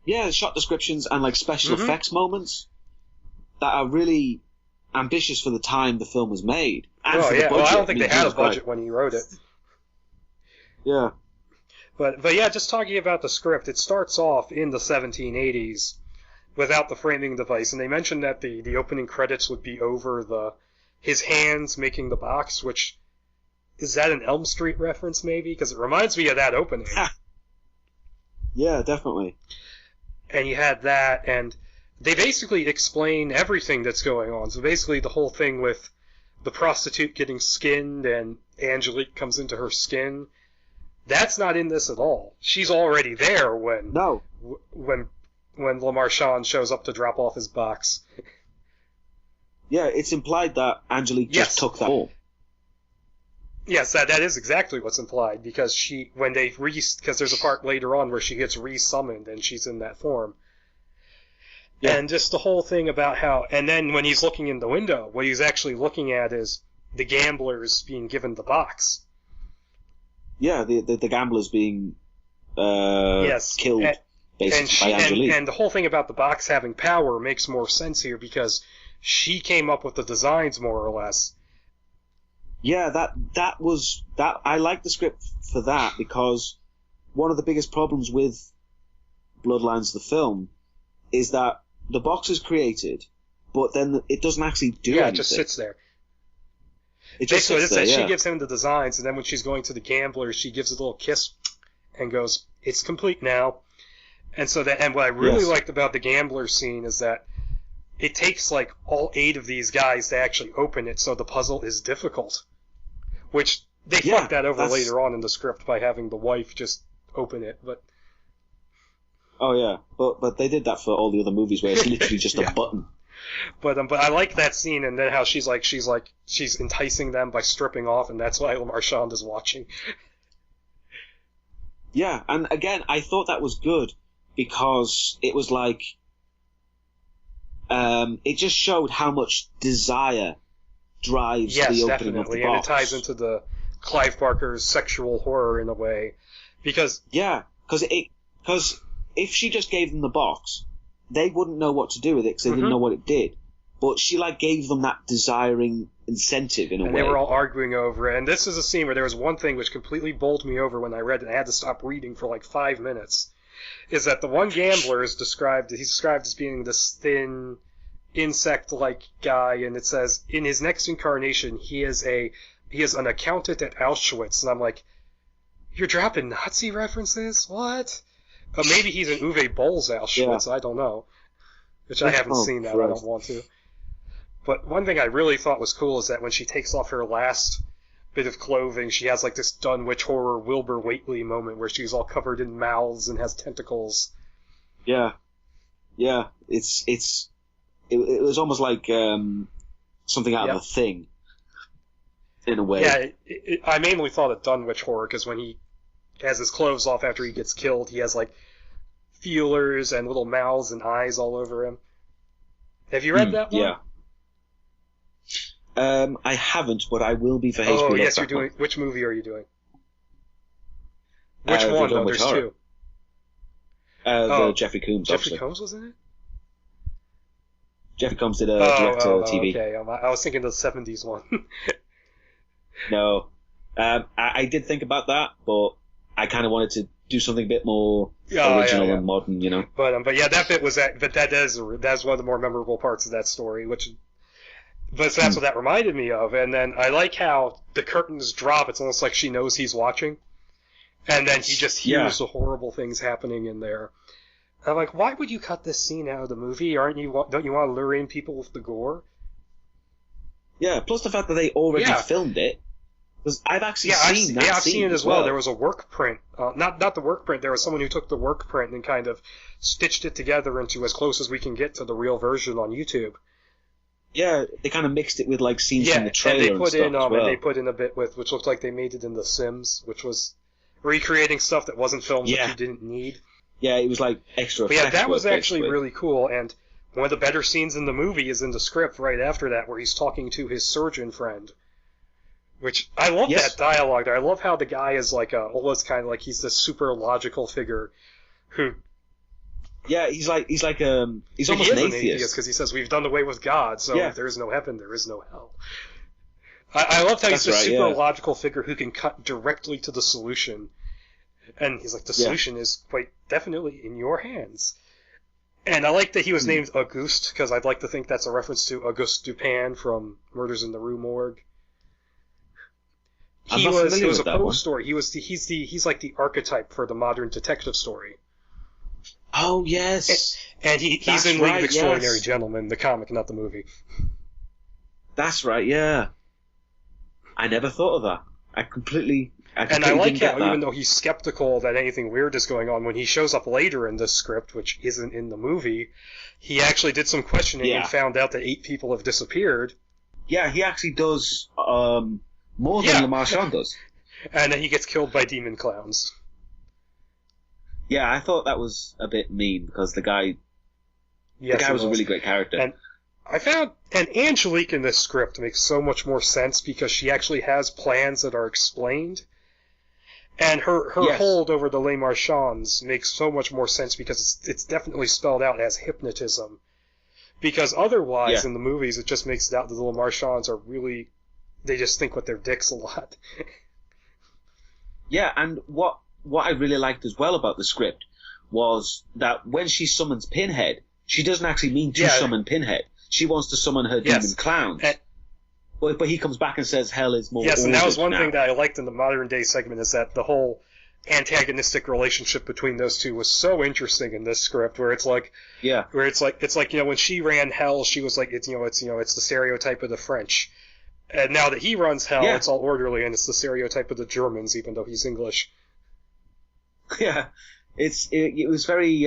Yeah, shot descriptions and like special effects moments that are really ambitious for the time the film was made. And for the budget. Well, I don't think they had a budget when he wrote it. Yeah. But yeah, just talking about the script, it starts off in the 1780s without the framing device, and they mentioned that the opening credits would be over his hands making the box, which, is that an Elm Street reference maybe? Because it reminds me of that opening. Yeah, definitely. And you had that, and they basically explain everything that's going on. So basically the whole thing with the prostitute getting skinned and Angelique comes into her skin, that's not in this at all. She's already there when Le Marchand shows up to drop off his box. Yeah, it's implied that Angelique just took that home. Yes, that is exactly what's implied, because because there's a part later on where she gets re-summoned and she's in that form. Yeah. And just the whole thing about and then when he's looking in the window, what he's actually looking at is the gamblers being given the box. Yeah, the gamblers being killed basically by Angelique. And the whole thing about the box having power makes more sense here because she came up with the designs more or less. Yeah, that was I like the script for that because one of the biggest problems with Bloodlines the film is that the box is created, but then it doesn't actually do anything. Yeah, it just sits there. It just sits there, She gives him the designs, and then when she's going to the gamblers, she gives a little kiss and goes, "It's complete now." And so what I really liked about the gambler scene is that it takes like all 8 of these guys to actually open it, so the puzzle is difficult. Which they fucked that over later on in the script by having the wife just open it, but. Oh yeah, but they did that for all the other movies where it's literally just a button. But I like that scene, and then how she's enticing them by stripping off, and that's why Le Marchand is watching. Yeah, and again, I thought that was good because it was like, it just showed how much desire drives the opening of the box. And it ties into the Clive Barker's sexual horror in a way, because if she just gave them the box, they wouldn't know what to do with it because they didn't know what it did. But she gave them that desiring incentive in a way. And they were all arguing over it. And this is a scene where there was one thing which completely bowled me over when I read it, and I had to stop reading for 5 minutes. Is that the one gambler is described as being this thin, insect-like guy, and it says in his next incarnation he is an accountant at Auschwitz, and I'm like, you're dropping Nazi references? What? Maybe he's in Uwe Boll's Auschwitz, I don't know. Which I haven't seen that, I don't want to. But one thing I really thought was cool is that when she takes off her last bit of clothing, she has this Dunwich Horror Wilbur Whateley moment where she's all covered in mouths and has tentacles. Yeah, yeah. It was almost like something out of a Thing, in a way. Yeah, I mainly thought of Dunwich Horror because when he has his clothes off after he gets killed, he has like feelers and little mouths and eyes all over him. Have you read that one? Yeah. I haven't, but I will be for HP. Oh, yes, you're doing. Which movie are you doing? Which one? No, there's two. The Jeffrey Combs. Jeffrey Combs was in it? Jeffrey Combs did a direct-to-TV. Okay, I was thinking the 70s one. No. I did think about that, but I kind of wanted to do something a bit more original and modern, you know. But yeah, that bit was that. But that's one of the more memorable parts of that story. But so that's what that reminded me of. And then I like how the curtains drop. It's almost like she knows he's watching, and then he just hears the horrible things happening in there. And I'm like, why would you cut this scene out of the movie? Don't you want to lure in people with the gore? Yeah. Plus the fact that they already filmed it. Because I've actually seen that scene. I've seen it as well. There was a work print. Not the work print. There was someone who took the work print and kind of stitched it together into as close as we can get to the real version on YouTube. Yeah, they kind of mixed it with like scenes from the trailer and they put and they put in a bit which looked like they made it in The Sims, which was recreating stuff that wasn't filmed that you didn't need. Yeah, it was like extra. But yeah, that was actually really cool. And one of the better scenes in the movie is in the script right after that, where he's talking to his surgeon friend. Which I love that dialogue there. I love how the guy is like almost kind of like he's this super logical figure who. Yeah, he's almost an atheist because he says we've done away with God, so if there is no heaven, there is no hell. I loved how he's this super logical figure who can cut directly to the solution, and he's like, the solution is quite definitely in your hands. And I like that he was named Auguste because I'd like to think that's a reference to Auguste Dupin from Murders in the Rue Morgue. He was a Poe story. He's like the archetype for the modern detective story. Oh yes, and he's in League of Extraordinary Gentlemen, the comic, not the movie. That's right. Yeah, I never thought of that. I I like how even though he's skeptical that anything weird is going on, when he shows up later in this script, which isn't in the movie, he actually did some questioning and found out that 8 people have disappeared. Yeah, he actually does more than Le Marchand does. And then he gets killed by demon clowns. Yeah, I thought that was a bit mean because the guy was a really great character. And I found Angelique in this script makes so much more sense because she actually has plans that are explained. And her hold over the Les Marchands makes so much more sense because it's definitely spelled out as hypnotism. Because otherwise in the movies it just makes it out that the Les Marchands are really, they just think with their dicks a lot. Yeah, and what I really liked as well about the script was that when she summons Pinhead, she doesn't actually mean to summon Pinhead. She wants to summon her demon clowns. But he comes back and says hell is more ordered. And that was one thing that I liked in the modern day segment is that the whole antagonistic relationship between those two was so interesting in this script where it's like when she ran hell, she was like it's the stereotype of the French. And now that he runs hell, it's all orderly and it's the stereotype of the Germans even though he's English. Yeah, it was very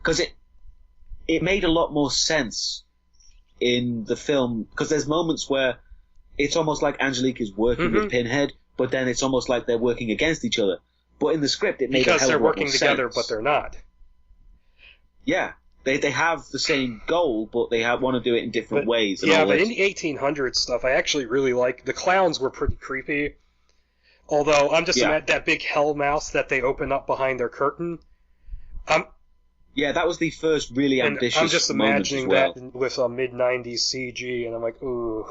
because it made a lot more sense in the film because there's moments where it's almost like Angelique is working with Pinhead, but then it's almost like they're working against each other. But in the script, it made a hell of a lot more sense. Because they're working together, but they're not. Yeah, they have the same goal, but they want to do it in different ways. And but in the 1800s stuff, I actually really like the clowns were pretty creepy. Although I'm just at that big hell mouth that they open up behind their curtain. Yeah, that was the first really ambitious. I'm just imagining that with a mid-90s CG, and I'm like, ooh.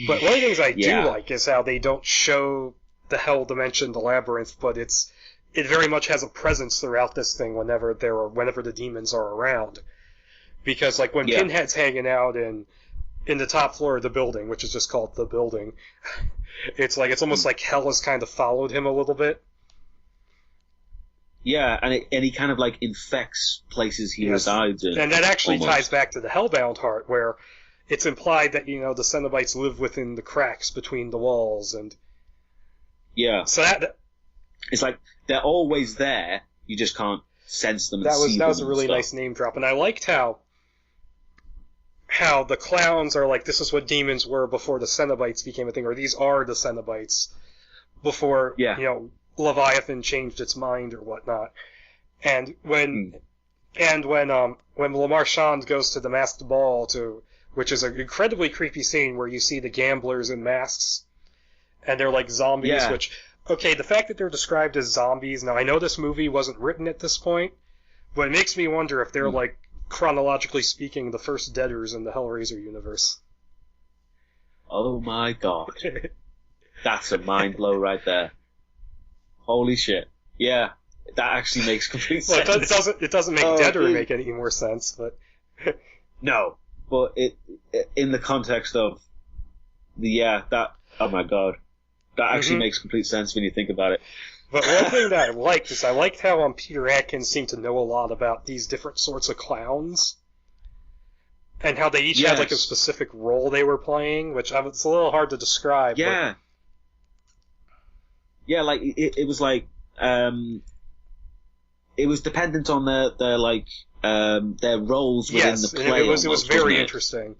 But one of the things I do like is how they don't show the hell dimension, the labyrinth, but it very much has a presence throughout this thing whenever the demons are around. Because like when Pinhead's hanging out in the top floor of the building, which is just called the building, it's almost like hell has kind of followed him a little bit. Yeah, and he kind of like infects places he resides in. And that actually ties back to the Hellbound heart, where it's implied that, the Cenobites live within the cracks between the walls, and... Yeah. So that... It's like, they're always there, you just can't sense them and see them. That was a really nice name drop, and I liked how the clowns are like, this is what demons were before the Cenobites became a thing, or these are the Cenobites before Leviathan changed its mind or whatnot. And when Lamar Shand goes to the masked ball which is an incredibly creepy scene where you see the gamblers in masks, and they're like zombies, which, okay, the fact that they're described as zombies, now I know this movie wasn't written at this point, but it makes me wonder if they're like, chronologically speaking, the first Deaders in the Hellraiser universe. Oh my god. That's a mind blow right there. Holy shit. Yeah, that actually makes complete sense. Well, it doesn't make Deader make any more sense, but... No, but in the context of oh my god. That actually makes complete sense when you think about it. But one thing that I liked is I liked how Peter Atkins seemed to know a lot about these different sorts of clowns, and how they each had like a specific role they were playing, which it's a little hard to describe. Yeah. But... Yeah, like it was like it was dependent on their roles within the play. It was very interesting.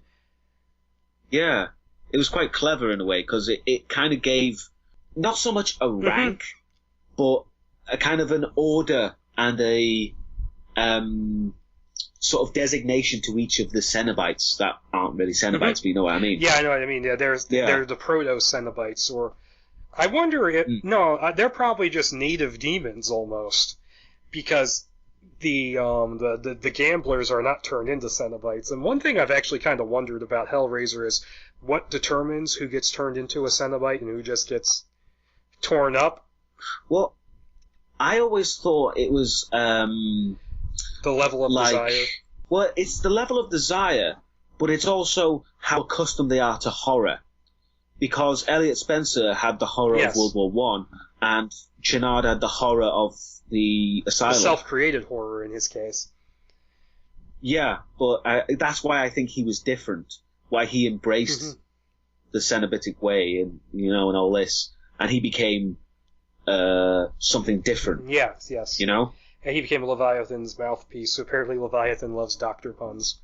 Yeah, it was quite clever in a way because it kind of gave not so much a rank. But a kind of an order and a sort of designation to each of the Cenobites that aren't really Cenobites, but you know what I mean. Yeah, I know what I mean. Yeah, they're the proto-Cenobites, or I wonder if they're probably just native demons almost, because the gamblers are not turned into Cenobites. And one thing I've actually kind of wondered about Hellraiser is what determines who gets turned into a Cenobite and who just gets torn up. Well, I always thought it was the level of desire. Well, it's the level of desire, but it's also how accustomed they are to horror. Because Elliot Spencer had the horror of World War One, and Chenard had the horror of the asylum. The self-created horror in his case. Yeah, but that's why I think he was different. Why he embraced the Cenobitic way, and and all this, and he became something different. Yes. And he became Leviathan's mouthpiece, so apparently Leviathan loves Dr. Puns.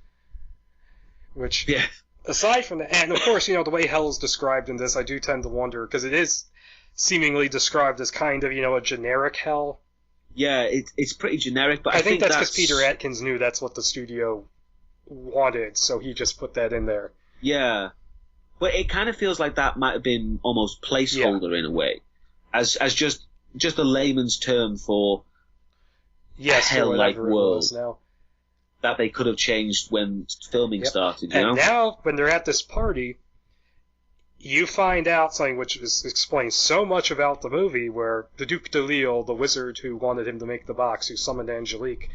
Which, aside from that, and of course, the way hell is described in this, I do tend to wonder, because it is seemingly described as kind of, a generic hell. Yeah, it's pretty generic, but I think that's because Peter Atkins knew that's what the studio wanted, so he just put that in there. Yeah. But it kind of feels like that might have been almost placeholder in a way. As just a layman's term for a hell-like world now. That they could have changed when filming started. And now, when they're at this party, you find out something which explains so much about the movie, where the Duc de Lille, the wizard who wanted him to make the box, who summoned Angelique,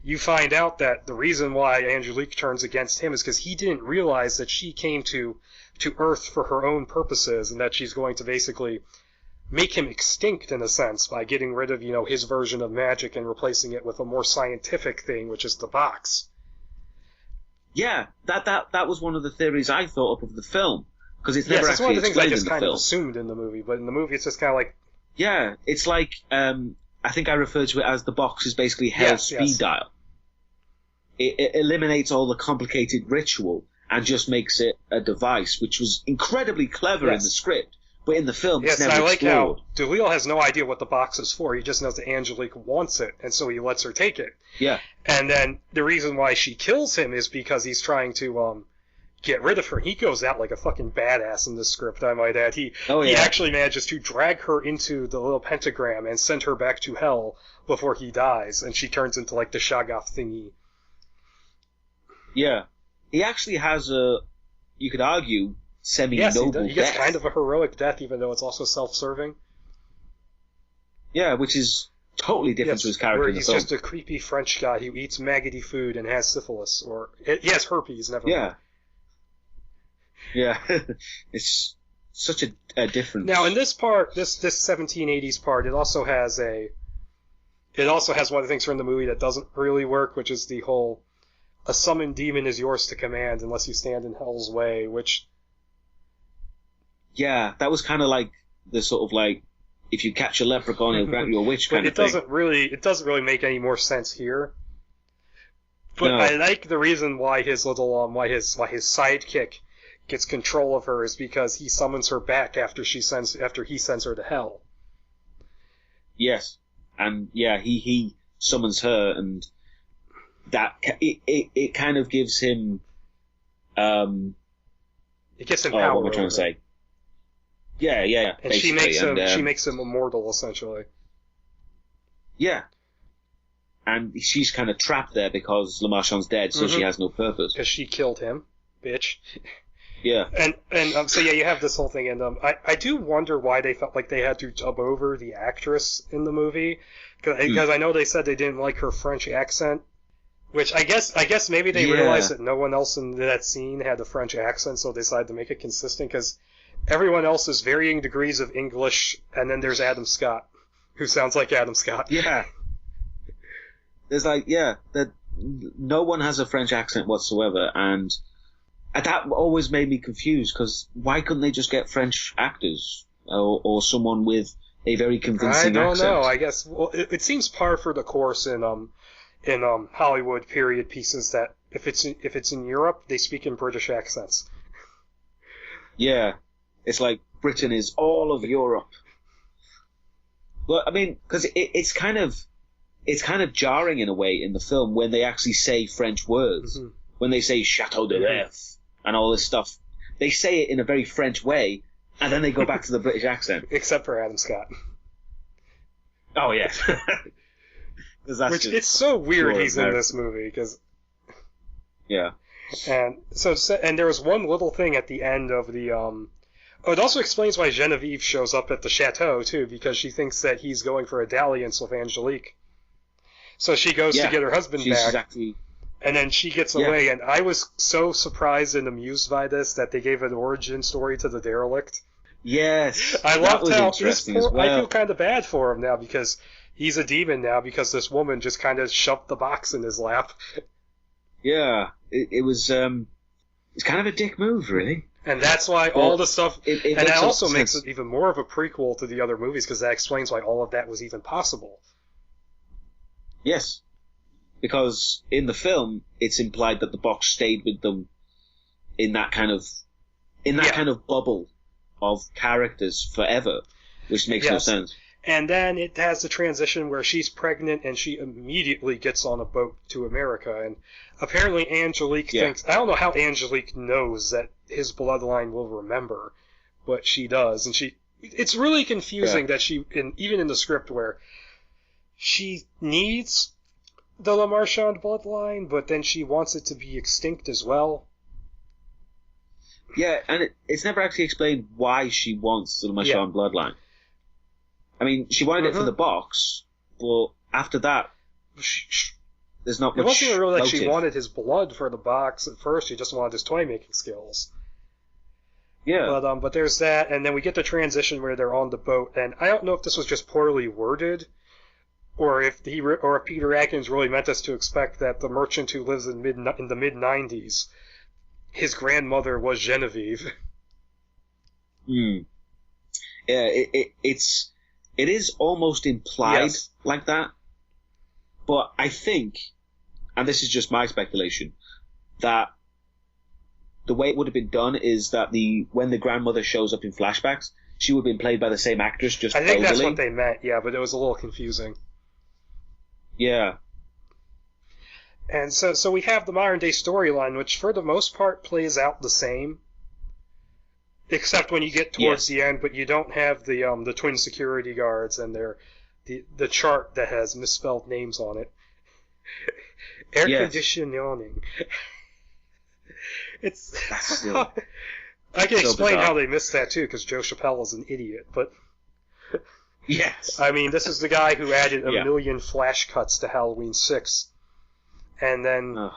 you find out that the reason why Angelique turns against him is because he didn't realize that she came to Earth for her own purposes, and that she's going to basically make him extinct in a sense by getting rid of, his version of magic and replacing it with a more scientific thing, which is the box. Yeah, that was one of the theories I thought up of the film, because it's never actually explained in the film. Yes, it's one of the things I just kind of assumed in the movie, but in the movie it's just kind of like... Yeah, it's like, I think I referred to it as the box is basically Hell's speed dial. It eliminates all the complicated ritual and just makes it a device, which was incredibly clever in the script. But in the film, it's never explored. I like how DeLille has no idea what the box is for. He just knows that Angelique wants it, and so he lets her take it. Yeah. And then the reason why she kills him is because he's trying to get rid of her. He goes out like a fucking badass in this script, I might add. He actually manages to drag her into the little pentagram and send her back to hell before he dies, and she turns into like the Shoggoth thingy. Yeah. He actually has you could argue, semi-noble death. He gets kind of a heroic death, even though it's also self-serving. Yeah, which is totally different to his character in the film. He's just a creepy French guy who eats maggoty food and has syphilis, or he has herpes, never mind. Yeah, it's such a difference. Now, in this part, this 1780s part, it also has one of the things from the movie that doesn't really work, which is the whole "a summoned demon is yours to command unless you stand in hell's way," which... Yeah, that was kind of like the sort of like if you catch a leprechaun, he'll grant you a wish kind but of thing. It doesn't really make any more sense here. But No. I like the reason why his little why his sidekick gets control of her is because he summons her back after he sends her to hell. Yes, and yeah, he summons her, and that it kind of gives him. It gives him power. What am I trying to say? Yeah. And she makes him immortal, essentially. Yeah. And she's kind of trapped there because Le Marchand's dead, so she has no purpose. Because she killed him, bitch. Yeah. And so yeah, you have this whole thing, and I do wonder why they felt like they had to dub over the actress in the movie, because I know they said they didn't like her French accent, which I guess maybe they realized that no one else in that scene had a French accent, so they decided to make it consistent, because everyone else is varying degrees of English, and then there's Adam Scott, who sounds like Adam Scott. Yeah. There's that no one has a French accent whatsoever, and that always made me confused, because why couldn't they just get French actors or someone with a very convincing accent? I don't know. I guess it seems par for the course in Hollywood period pieces that if it's in Europe, they speak in British accents. Yeah, it's like Britain is all of Europe. Well, I mean, because it's kind of jarring in a way in the film when they actually say French words. Mm-hmm. When they say Chateau de l'Earth and all this stuff, they say it in a very French way, and then they go back to the British accent. Except for Adam Scott. Oh yeah. Which it's so weird he's in this movie, because... Yeah. And there was one little thing at the end of the... it also explains why Genevieve shows up at the chateau, too, because she thinks that he's going for a dalliance with Angelique. So she goes to get her husband back, exactly... and then she gets away, and I was so surprised and amused by this that they gave an origin story to the derelict. Yes, I loved how I feel kind of bad for him now, because he's a demon now, because this woman just kind of shoved the box in his lap. Yeah, it was it's kind of a dick move, really. And that's why all the stuff... and that also makes it even more of a prequel to the other movies, because that explains why all of that was even possible. Yes, because in the film, it's implied that the box stayed with them in that kind of bubble of characters forever, which makes no sense. And then it has the transition where she's pregnant and she immediately gets on a boat to America. And apparently Angelique thinks... I don't know how Angelique knows that his bloodline will remember, but she does. And it's really confusing that even in the script where she needs the Le Marchand bloodline, but then she wants it to be extinct as well. Yeah, and it's never actually explained why she wants the Le Marchand bloodline. I mean, she wanted it for the box, but after that, there's not much. It wasn't really like she wanted his blood for the box at first. She just wanted his toy-making skills. Yeah. But there's that, and then we get the transition where they're on the boat, and I don't know if this was just poorly worded, or if Peter Atkins really meant us to expect that the merchant who lives in the mid-90s, his grandmother was Genevieve. Yeah, it is almost implied like that, but I think, and this is just my speculation, that the way it would have been done is that when the grandmother shows up in flashbacks, she would have been played by the same actress, just I think elderly. That's what they meant, but it was a little confusing. Yeah. And so we have the modern day storyline, which for the most part plays out the same, except when you get towards the end. But you don't have the twin security guards and the chart that has misspelled names on it. Air conditioning. It's. I can explain how they missed that too, because Joe Chappelle is an idiot, but. Yes. I mean, this is the guy who added a million flash cuts to Halloween 6. And then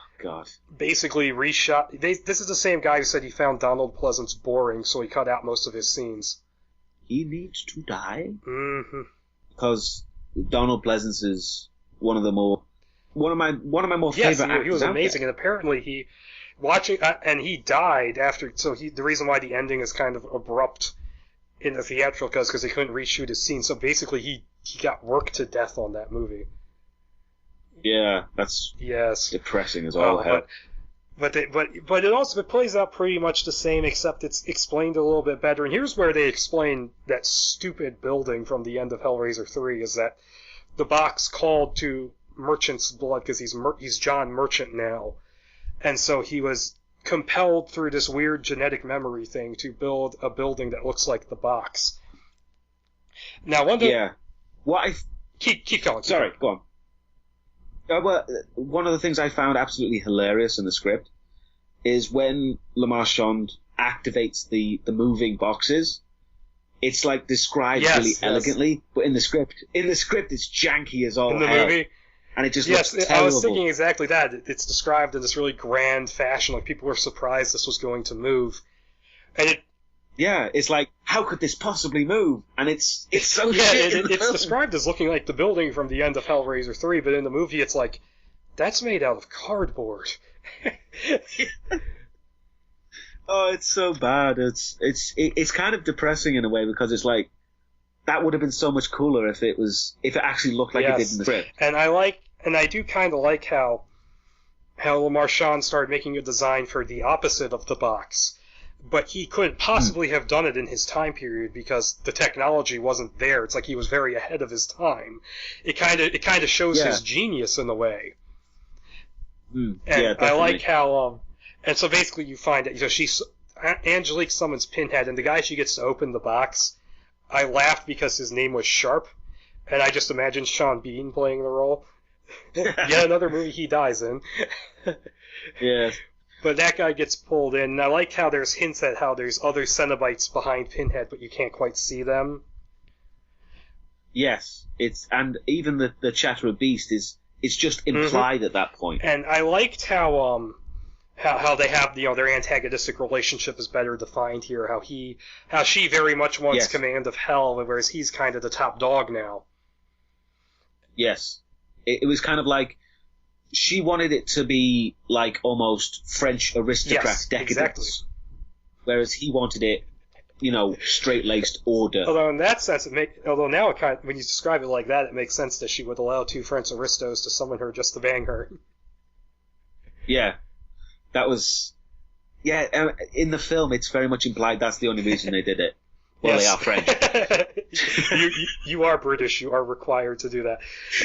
basically reshot... This is the same guy who said he found Donald Pleasance boring, so he cut out most of his scenes. He needs to die? Mm-hmm. Because Donald Pleasance is one of my more favorite actors. He was amazing, and apparently he died after... So the reason why the ending is kind of abrupt in the theatrical because he couldn't reshoot his scene. So basically, he got worked to death on that movie. Yeah, that's depressing as all hell. But it plays out pretty much the same, except it's explained a little bit better. And here's where they explain that stupid building from the end of Hellraiser 3 is that the box called to Merchant's blood because he's John Merchant now, and so he was compelled through this weird genetic memory thing to build a building that looks like the box. Now, keep going. Sorry, go on. Well, one of the things I found absolutely hilarious in the script is when Le Marchand activates the moving boxes. It's like described really elegantly, but in the script it's janky as all hell. In the movie, and it just looks terrible. I was thinking exactly that. It's described in this really grand fashion, like people were surprised this was going to move, and it's like, how could this possibly move? And it's so shit. It's described as looking like the building from the end of Hellraiser 3, but in the movie it's like, that's made out of cardboard. Oh, it's so bad. It's kind of depressing in a way because it's like, that would have been so much cooler if it actually looked like it did in the script. And I do kind of like how Le Marchand started making a design for the opposite of the box. But he couldn't possibly have done it in his time period because the technology wasn't there. It's like he was very ahead of his time. It kind of shows his genius in a way. And I like how and so basically you find that Angelique summons Pinhead, and the guy she gets to open the box, I laughed because his name was Sharp, and I just imagined Sean Bean playing the role. Yet another movie he dies in. Yeah. But that guy gets pulled in, and I like how there's hints at how there's other Cenobites behind Pinhead, but you can't quite see them. Yes, and even the Chatterer Beast it's just implied at that point. And I liked how they have their antagonistic relationship is better defined here. How she very much wants command of Hell, whereas he's kind of the top dog now. Yes, it was kind of like, she wanted it to be like almost French aristocrat decadence, exactly. Whereas he wanted it, straight-laced order. Although in that sense, when you describe it like that, it makes sense that she would allow two French aristos to summon her just to bang her. Yeah, that was. Yeah, in the film, it's very much implied that's the only reason they did it. Well, they are French. You are British. You are required to do that.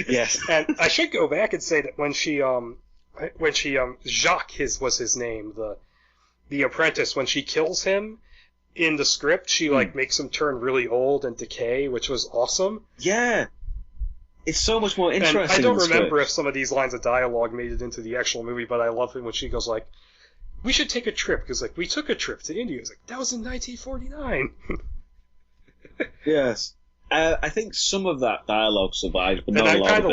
Yes. And I should go back and say that when she Jacques was his name, the apprentice, when she kills him in the script, she makes him turn really old and decay, which was awesome. Yeah. It's so much more interesting. And I don't remember if some of these lines of dialogue made it into the actual movie, but I love it when she goes like, "We should take a trip," because we took a trip to India. It's like, that was in 1949. Yes. I think some of that dialogue survived, but not a lot of it. And I kind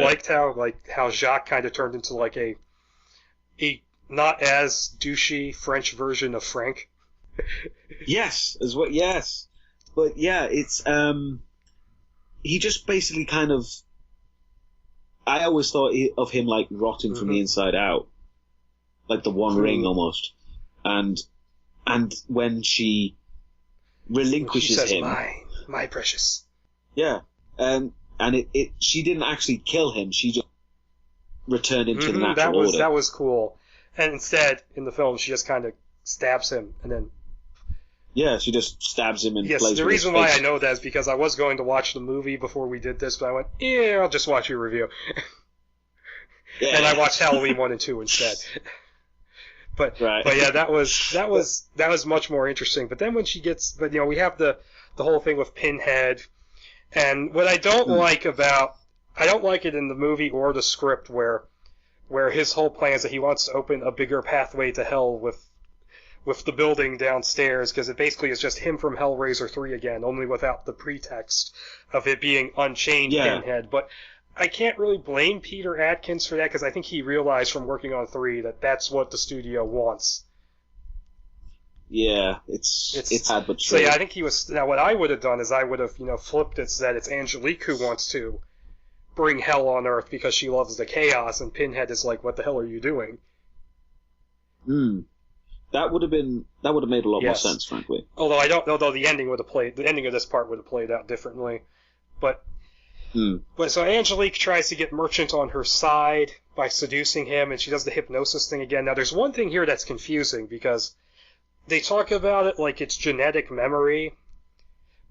of liked how Jacques kind of turned into a not as douchey French version of Frank. Yes, but yeah, it's he just basically kind of. I always thought of him like rotting from the inside out, like the One Ring almost, and when she relinquishes she says, him, my precious. Yeah, and she didn't actually kill him; she just returned into the natural order. That was cool. And instead, in the film, she just kind of stabs him, and then. Yeah, she just stabs him and plays with his face. The reason why I know that is because I was going to watch the movie before we did this, but I went, I'll just watch your review. Yeah. And I watched Halloween 1 and 2 instead. But yeah, that was much more interesting. But then when she gets, we have the whole thing with Pinhead, and what I don't like I don't like it in the movie or the script where his whole plan is that he wants to open a bigger pathway to hell with the building downstairs, because it basically is just him from Hellraiser 3 again, only without the pretext of it being Unchained Pinhead. But I can't really blame Peter Atkins for that, because I think he realized from working on 3 that that's what the studio wants. Yeah, it's sad but true. So yeah, I think he was. Now, what I would have done is I would have flipped it so that it's Angelique who wants to bring hell on Earth because she loves the chaos, and Pinhead is like, "What the hell are you doing?" That would have made a lot more Yes. sense, frankly. Although the ending the ending of this part would have played out differently. But so Angelique tries to get Merchant on her side by seducing him, and she does the hypnosis thing again. Now, there's one thing here that's confusing, because they talk about it like it's genetic memory,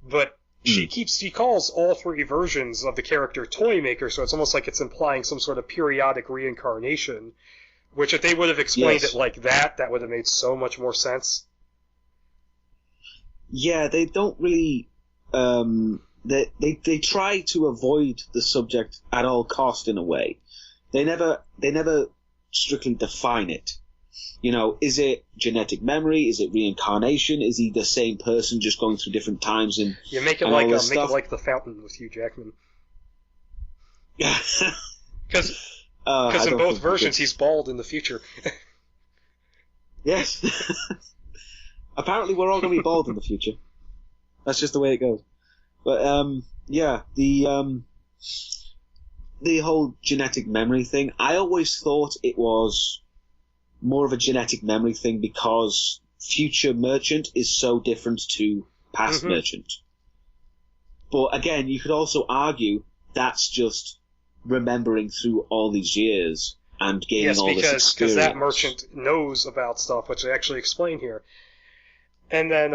but she calls all three versions of the character Toymaker, so it's almost like it's implying some sort of periodic reincarnation, which if they would have explained it like that would have made so much more sense. Yeah, they don't really... They try to avoid the subject at all cost, in a way. They never strictly define it. You know, is it genetic memory? Is it reincarnation? Is he the same person just going through different times and you make it like The Fountain with Hugh Jackman. Yeah, because in both versions he's bald in the future. Yes. Apparently, we're all going to be bald in the future. That's just the way it goes. But yeah, the whole genetic memory thing. I always thought it was more of a genetic memory thing because future Merchant is so different to past Merchant. But again, you could also argue that's just remembering through all these years and gaining all this experience. Because that Merchant knows about stuff, which they actually explain here. And then,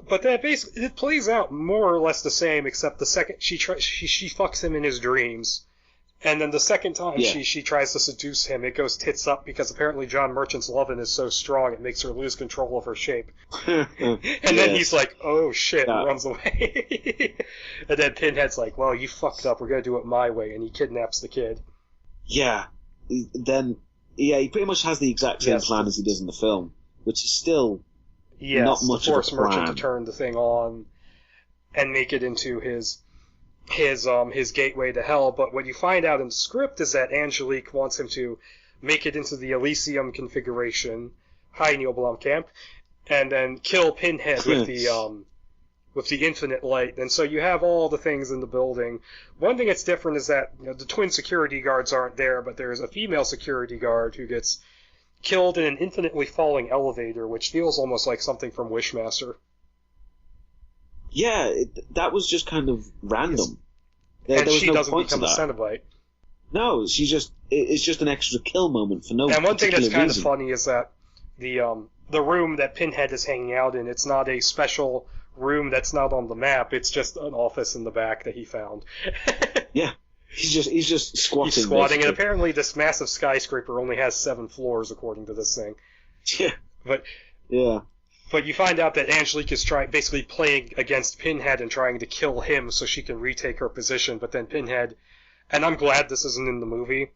but that basically, it plays out more or less the same, except the second she fucks him in his dreams. And then the second time she tries to seduce him, it goes tits up because apparently John Merchant's lovin' is so strong it makes her lose control of her shape. And then he's like, oh shit, and runs away. And then Pinhead's like, well, you fucked up, we're gonna do it my way, and he kidnaps the kid. Yeah. Then, he pretty much has the exact same plan as he does in the film, which is still not much of a plan. Merchant to turn the thing on and make it into his gateway to hell, but what you find out in the script is that Angelique wants him to make it into the Elysium configuration, hi Neil Blomkamp, and then kill Pinhead with the infinite light. And so you have all the things in the building. One thing that's different is that the twin security guards aren't there, but there's a female security guard who gets killed in an infinitely falling elevator, which feels almost like something from Wishmaster. Yeah, that was just kind of random. And she doesn't become a Cenobite. No, it's just an extra kill moment for no reason. And one thing that's kind of funny is that the room that Pinhead is hanging out in, it's not a special room that's not on the map, it's just an office in the back that he found. Yeah. He's just squatting. He's squatting, and apparently this massive skyscraper only has 7 floors, according to this thing. Yeah. But you find out that Angelique is basically playing against Pinhead and trying to kill him so she can retake her position, but then Pinhead, and I'm glad this isn't in the movie,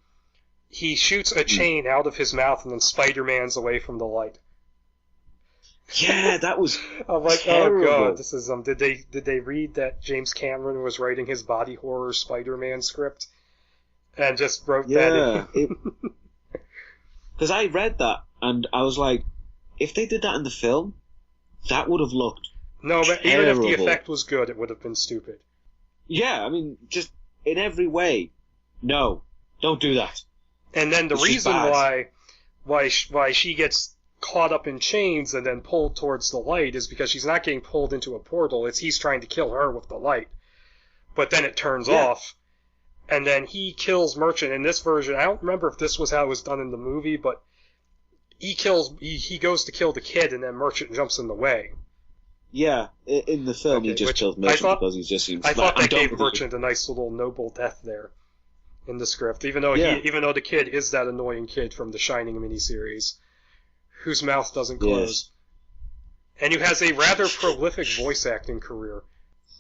he shoots a chain out of his mouth and then Spider-Man's away from the light. Yeah, that was I'm like, terrible. Oh god, this is did they read that James Cameron was writing his body horror Spider-Man script and just wrote that in? Because I read that and I was like, if they did that in the film, that would have looked no, but terrible. Even if the effect was good, it would have been stupid. Yeah, I mean, just in every way, no, don't do that. And then the reason why she gets caught up in chains and then pulled towards the light is because she's not getting pulled into a portal, it's he's trying to kill her with the light. But then it turns off, and then he kills Merchant. In this version, I don't remember if this was how it was done in the movie, but he goes to kill the kid, and then Merchant jumps in the way. Yeah, in the film he just kills Merchant because he just seems... I thought that gave Merchant a nice little noble death there in the script, even though the kid is that annoying kid from the Shining miniseries, whose mouth doesn't close. Yes. And who has a rather prolific voice acting career.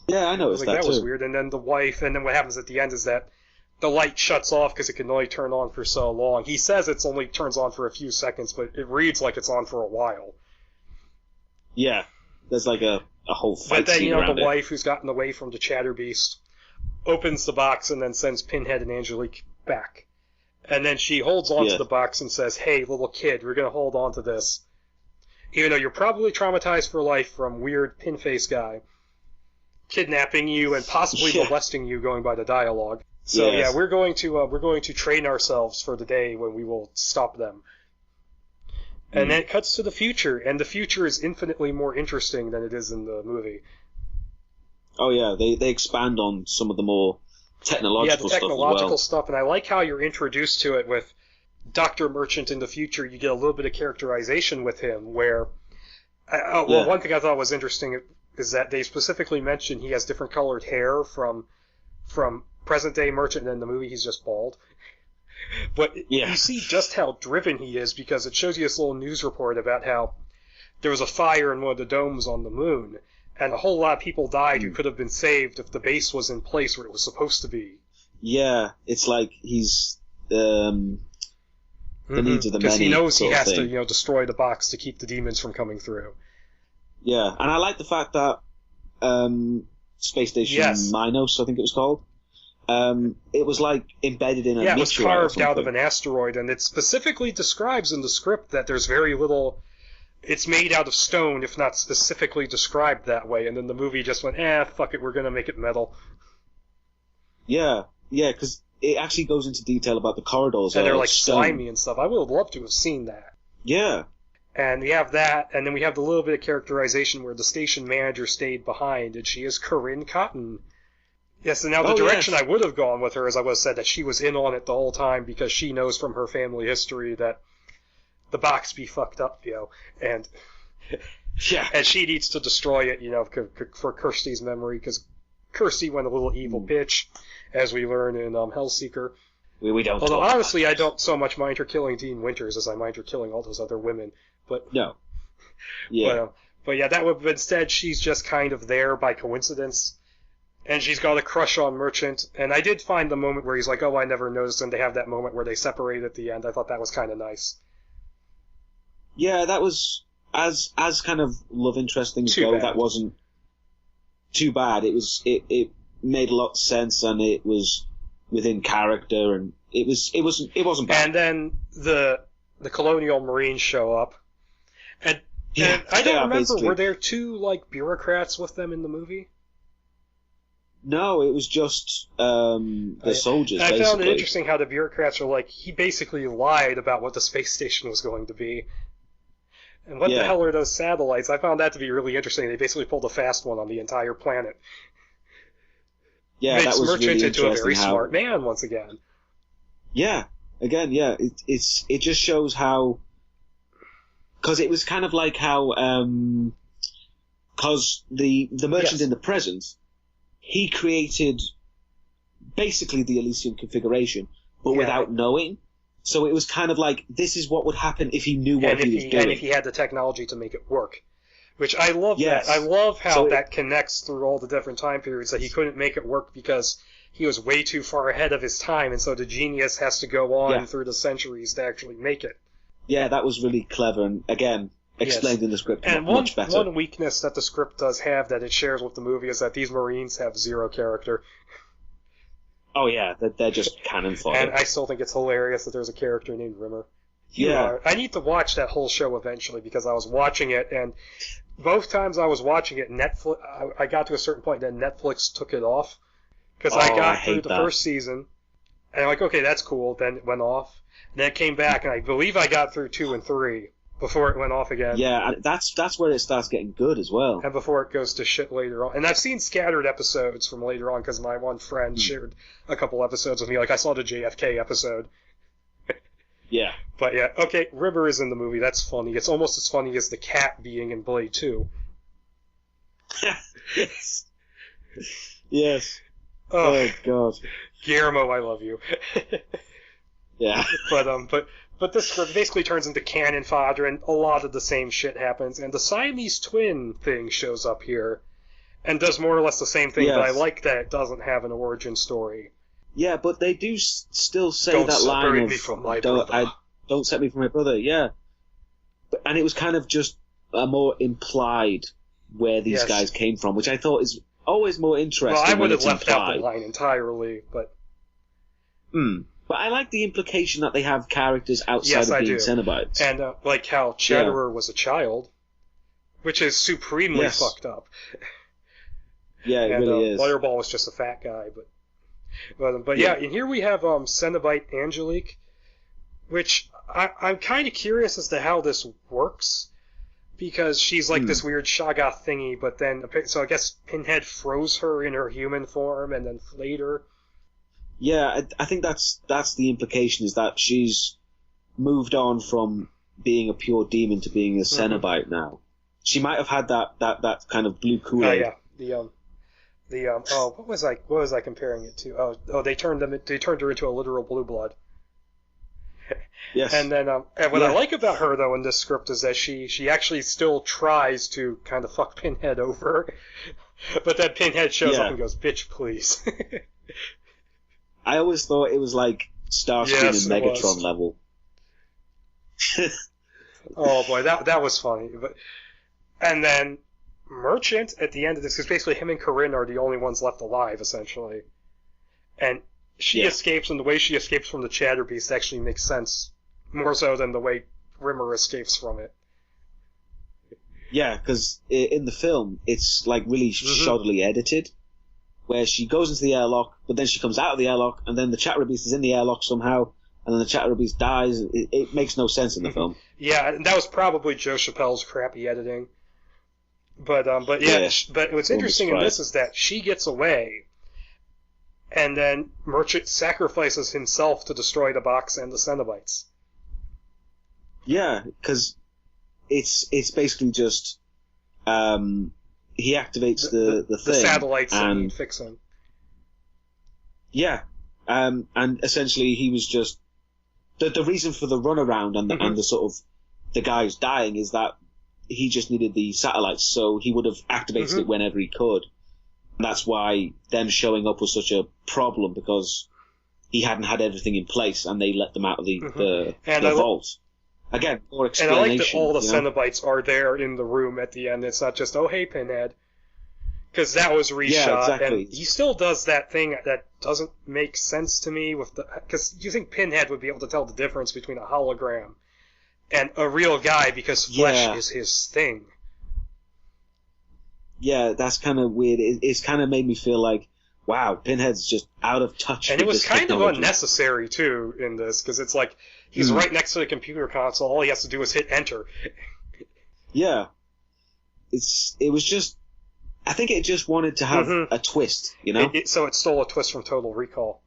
Yeah, I noticed that was weird. And then the wife, and then what happens at the end is that the light shuts off because it can only turn on for so long. He says it's only turns on for a few seconds, but it reads like it's on for a while. Yeah, there's like a whole fight scene around it. But then, the wife who's gotten away from the Chatterbeast opens the box and then sends Pinhead and Angelique back. And then she holds on to the box and says, hey, little kid, we're going to hold on to this. Even though you're probably traumatized for life from weird pin-face guy kidnapping you and possibly molesting you, going by the dialogue. So we're going to train ourselves for the day when we will stop them. And then it cuts to the future, and the future is infinitely more interesting than it is in the movie. Oh yeah, they expand on some of the more technological stuff as well. Yeah, the technological stuff, and I like how you're introduced to it with Dr. Merchant in the future. You get a little bit of characterization with him, where... one thing I thought was interesting is that they specifically mentioned he has different colored hair from present-day Merchant, and in the movie he's just bald. But you see just how driven he is, because it shows you this little news report about how there was a fire in one of the domes on the moon, and a whole lot of people died who could have been saved if the base was in place where it was supposed to be. Yeah, it's like he's the needs of the many. Because he knows he has to, destroy the box to keep the demons from coming through. Yeah, and I like the fact that Space Station Minos, I think it was called, it was like embedded in a meteorite. Yeah, it was carved out of an asteroid, and it specifically describes in the script that there's very little... It's made out of stone, if not specifically described that way, and then the movie just went, fuck it, we're gonna make it metal. Yeah, because it actually goes into detail about the corridors. And they're like slimy and stuff. I would have loved to have seen that. Yeah. And we have that, and then we have the little bit of characterization where the station manager stayed behind, and she is Corinne Cotton. Yes, and now the direction I would have gone with her is I would have said that she was in on it the whole time because she knows from her family history that the box be fucked up, and and she needs to destroy it, for Kirsty's memory, because Kirsty went a little evil bitch, as we learn in Hellseeker. We don't. Although honestly, I don't so much mind her killing Dean Winters as I mind her killing all those other women. But no. Yeah. But that would. Instead, she's just kind of there by coincidence, and she's got a crush on Merchant. And I did find the moment where he's like, "Oh, I never noticed," and they have that moment where they separate at the end. I thought that was kind of nice. Yeah, that was as kind of love interest things go. That wasn't too bad. It made a lot of sense, and it was within character, and it wasn't bad. And then the Colonial Marines show up, and I don't remember. Basically. Were there two bureaucrats with them in the movie? No, it was just the soldiers. I found it interesting how the bureaucrats are he basically lied about what the space station was going to be. And what the hell are those satellites? I found that to be really interesting. They basically pulled a fast one on the entire planet. Yeah, that was Merchant really into a very smart man once again. Yeah, again, it just shows how, because it was kind of like how, because the Merchant in the present, he created basically the Elysium configuration, but without knowing. So it was kind of like, this is what would happen if he knew what he was doing. And if he had the technology to make it work. Which I love that. I love how that connects through all the different time periods, that he couldn't make it work because he was way too far ahead of his time, and so the genius has to go on through the centuries to actually make it. Yeah, that was really clever, and again, explained in the script much better. One weakness that the script does have that it shares with the movie is that these Marines have zero character. Oh yeah, they're just cannon fodder. And I still think it's hilarious that there's a character named Rimmer. I need to watch that whole show eventually, because I was watching it, and both times I was watching it, Netflix. I got to a certain point, and then Netflix took it off, because I got through the first season, and I'm like, okay, that's cool. Then it went off, and then it came back, and I believe I got through 2 and 3 before it went off again. Yeah, and that's where it starts getting good as well. And before it goes to shit later on. And I've seen scattered episodes from later on, because my one friend shared a couple episodes with me. I saw the JFK episode. Yeah. But okay, River is in the movie. That's funny. It's almost as funny as the cat being in Blade 2. Yes. Yes. Oh, God. Guillermo, I love you. Yeah. But this script basically turns into cannon fodder, and a lot of the same shit happens, and the Siamese twin thing shows up here, and does more or less the same thing, but I like that it doesn't have an origin story. Yeah, but they do still say that line of, don't set me from my brother, yeah. And it was kind of just a more implied where these guys came from, which I thought is always more interesting. Well, I would have left out the line entirely, but... But I like the implication that they have characters outside of being Cenobites. And like how Chatterer was a child, which is supremely fucked up. Yeah, it really is. Butterball was just a fat guy, but and here we have Cenobite Angelique, which I'm kind of curious as to how this works, because she's like this weird Shoggoth thingy, but then, so I guess Pinhead froze her in her human form and then flayed her. Yeah, I think that's the implication, is that she's moved on from being a pure demon to being a Cenobite now. She might have had that kind of blue Kool-Aid. Oh yeah, what was I comparing it to? Oh, they turned her into a literal blue blood. Yes. And then, and what I like about her though in this script is that she actually still tries to kind of fuck Pinhead over, but then Pinhead shows up and goes, "Bitch, please." I always thought it was like Starscream and Megatron level. Oh boy, that was funny. And then Merchant at the end of this, because basically him and Corinne are the only ones left alive essentially, and she escapes, and the way she escapes from the Chatterbeast actually makes sense, more so than the way Rimmer escapes from it. Yeah, because in the film, it's like really shoddily edited, where she goes into the airlock, but then she comes out of the airlock, and then the Chatterbeast is in the airlock somehow, and then the Chatterbeast dies. It makes no sense in the film. Yeah, and that was probably Joe Chappelle's crappy editing. But what's interesting in this is that she gets away, and then Merchant sacrifices himself to destroy the box and the Cenobites. Yeah, because it's basically just he activates the thing. The satellites and need fixing. Yeah, and essentially he was just the reason for the runaround and the sort of the guys dying is that he just needed the satellites, so he would have activated it whenever he could. And that's why them showing up was such a problem, because he hadn't had everything in place, and they let them out of the vault. Again, more explanation. And I like that all the Cenobites are there in the room at the end. It's not just, oh, hey, Pinhead. Because that was reshot, yeah, exactly. And he still does that thing that doesn't make sense to me. Because you think Pinhead would be able to tell the difference between a hologram and a real guy, because flesh is his thing. Yeah, that's kind of weird. It's kind of made me feel like, wow, Pinhead's just out of touch. And it was kind of unnecessary, too, in this, because it's like, he's right next to the computer console, all he has to do is hit enter. Yeah. It was just, I think it just wanted to have a twist, you know? So it stole a twist from Total Recall.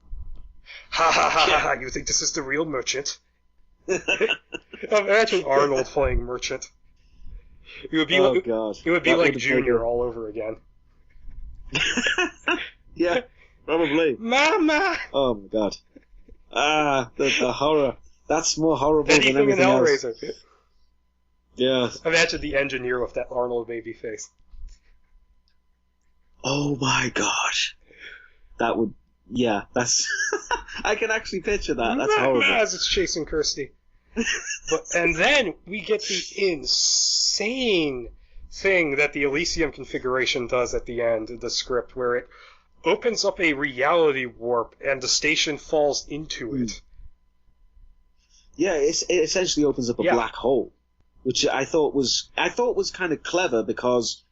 Ha ha ha ha, you think this is the real Merchant? Imagine Arnold playing Merchant. It would be It would be like Junior all over again. Yeah, probably. Mama! Oh my god. The horror. That's more horrible than anything else. Hellraiser. Yeah. Imagine the engineer with that Arnold baby face. Oh my god. That would... Yeah, that's... I can actually picture that. That's horrible. As it's chasing Kirsty. And then we get the insane thing that the Elysium configuration does at the end of the script, where it opens up a reality warp and the station falls into it. Yeah, it essentially opens up a black hole, which I thought was kind of clever, because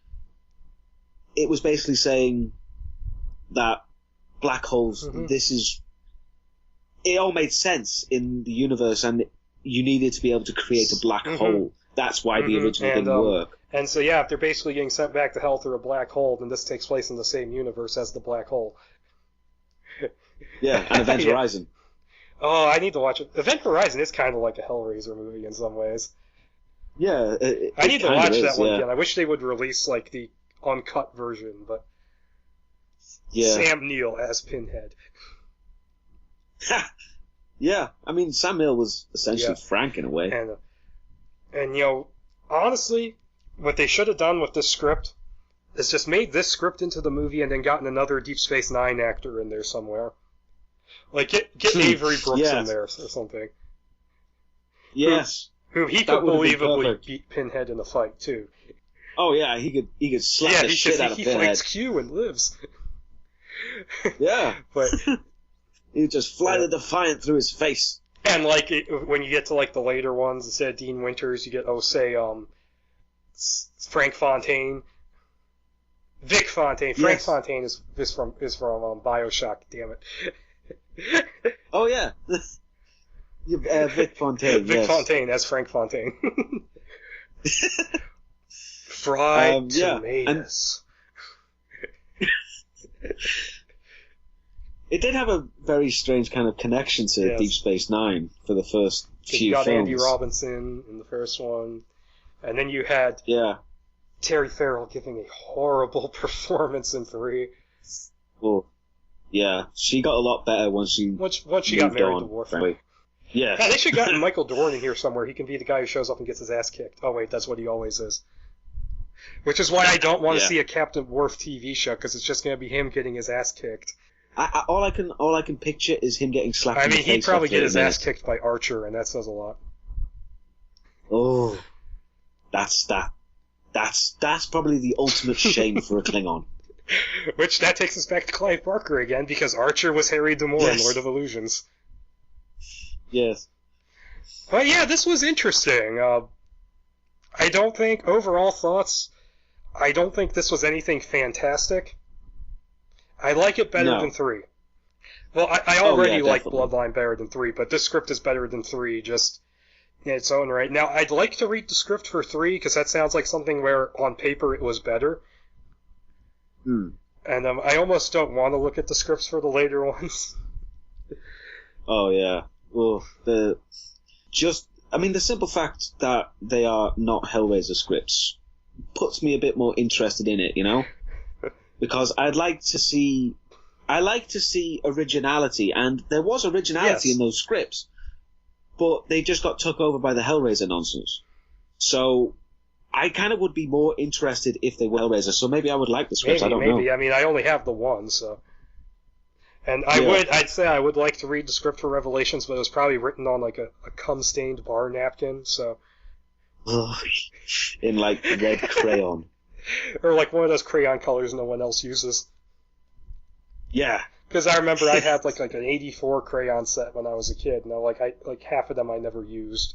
it was basically saying that black holes, it all made sense in the universe, and you needed to be able to create a black hole. That's why the original didn't work. And so, if they're basically getting sent back to hell through a black hole, then this takes place in the same universe as the black hole. Yeah, and Event Horizon. Oh, I need to watch it. Event Horizon is kind of like a Hellraiser movie in some ways. Yeah, I need to watch that one again. I wish they would release like the uncut version, but Sam Neill as Pinhead. Yeah, I mean, Sam Neill was essentially Frank in a way. And honestly, what they should have done with this script is just made this script into the movie and then gotten another Deep Space Nine actor in there somewhere. Like, get Avery Brooks in there or something. Yes. Who he could believably beat Pinhead in a fight, too. Oh, yeah, he could slap the shit out of Pinhead. He fights Q and lives. Yeah. But he'd just fly the Defiant through his face. And, when you get to, the later ones, instead of Dean Winters, you get, Frank Fontaine. Vic Fontaine. Frank Fontaine is from BioShock, damn it. Oh, yeah. Vic Fontaine. Vic yes. Fontaine as Frank Fontaine. Fried tomatoes. It did have a very strange kind of connection to Deep Space Nine for the first few you got films. Andy Robinson in the first one, and then you had Terry Farrell giving a horrible performance in 3. Well, yeah, she got a lot better once she got married to Worf. Yeah, they should have gotten Michael Dorn in here somewhere. He can be the guy who shows up and gets his ass kicked. Oh wait, that's what he always is. Which is why I don't want to see a Captain Worf TV show, because it's just going to be him getting his ass kicked. All I can picture is him getting slapped. I mean, he'd probably get his ass kicked by Archer, and that says a lot. Oh, that's probably the ultimate shame for a Klingon. Which that takes us back to Clive Barker again, because Archer was Harry D'Amour in Lord of Illusions. Yes. But yeah, this was interesting. I don't think, overall thoughts, I don't think this was anything fantastic. I like it better than 3. Well, I already like Bloodline better than 3, but this script is better than 3, just in its own right. Now, I'd like to read the script for 3, because that sounds like something where, on paper, it was better. And I almost don't want to look at the scripts for the later ones. Oh, yeah. Well, the simple fact that they are not Hellraiser scripts puts me a bit more interested in it, you know? Because I like to see originality, and there was originality in those scripts, but they just got took over by the Hellraiser nonsense. So I kind of would be more interested if they were Hellraiser, so maybe I would like the scripts, I don't know. I mean, I only have the one, so... And I'd say I would like to read the script for Revelations, but it was probably written on like a cum-stained bar napkin, so... in like red crayon. Or like one of those crayon colors no one else uses. Yeah. Because I remember I had like an 84 crayon set when I was a kid, and half of them I never used.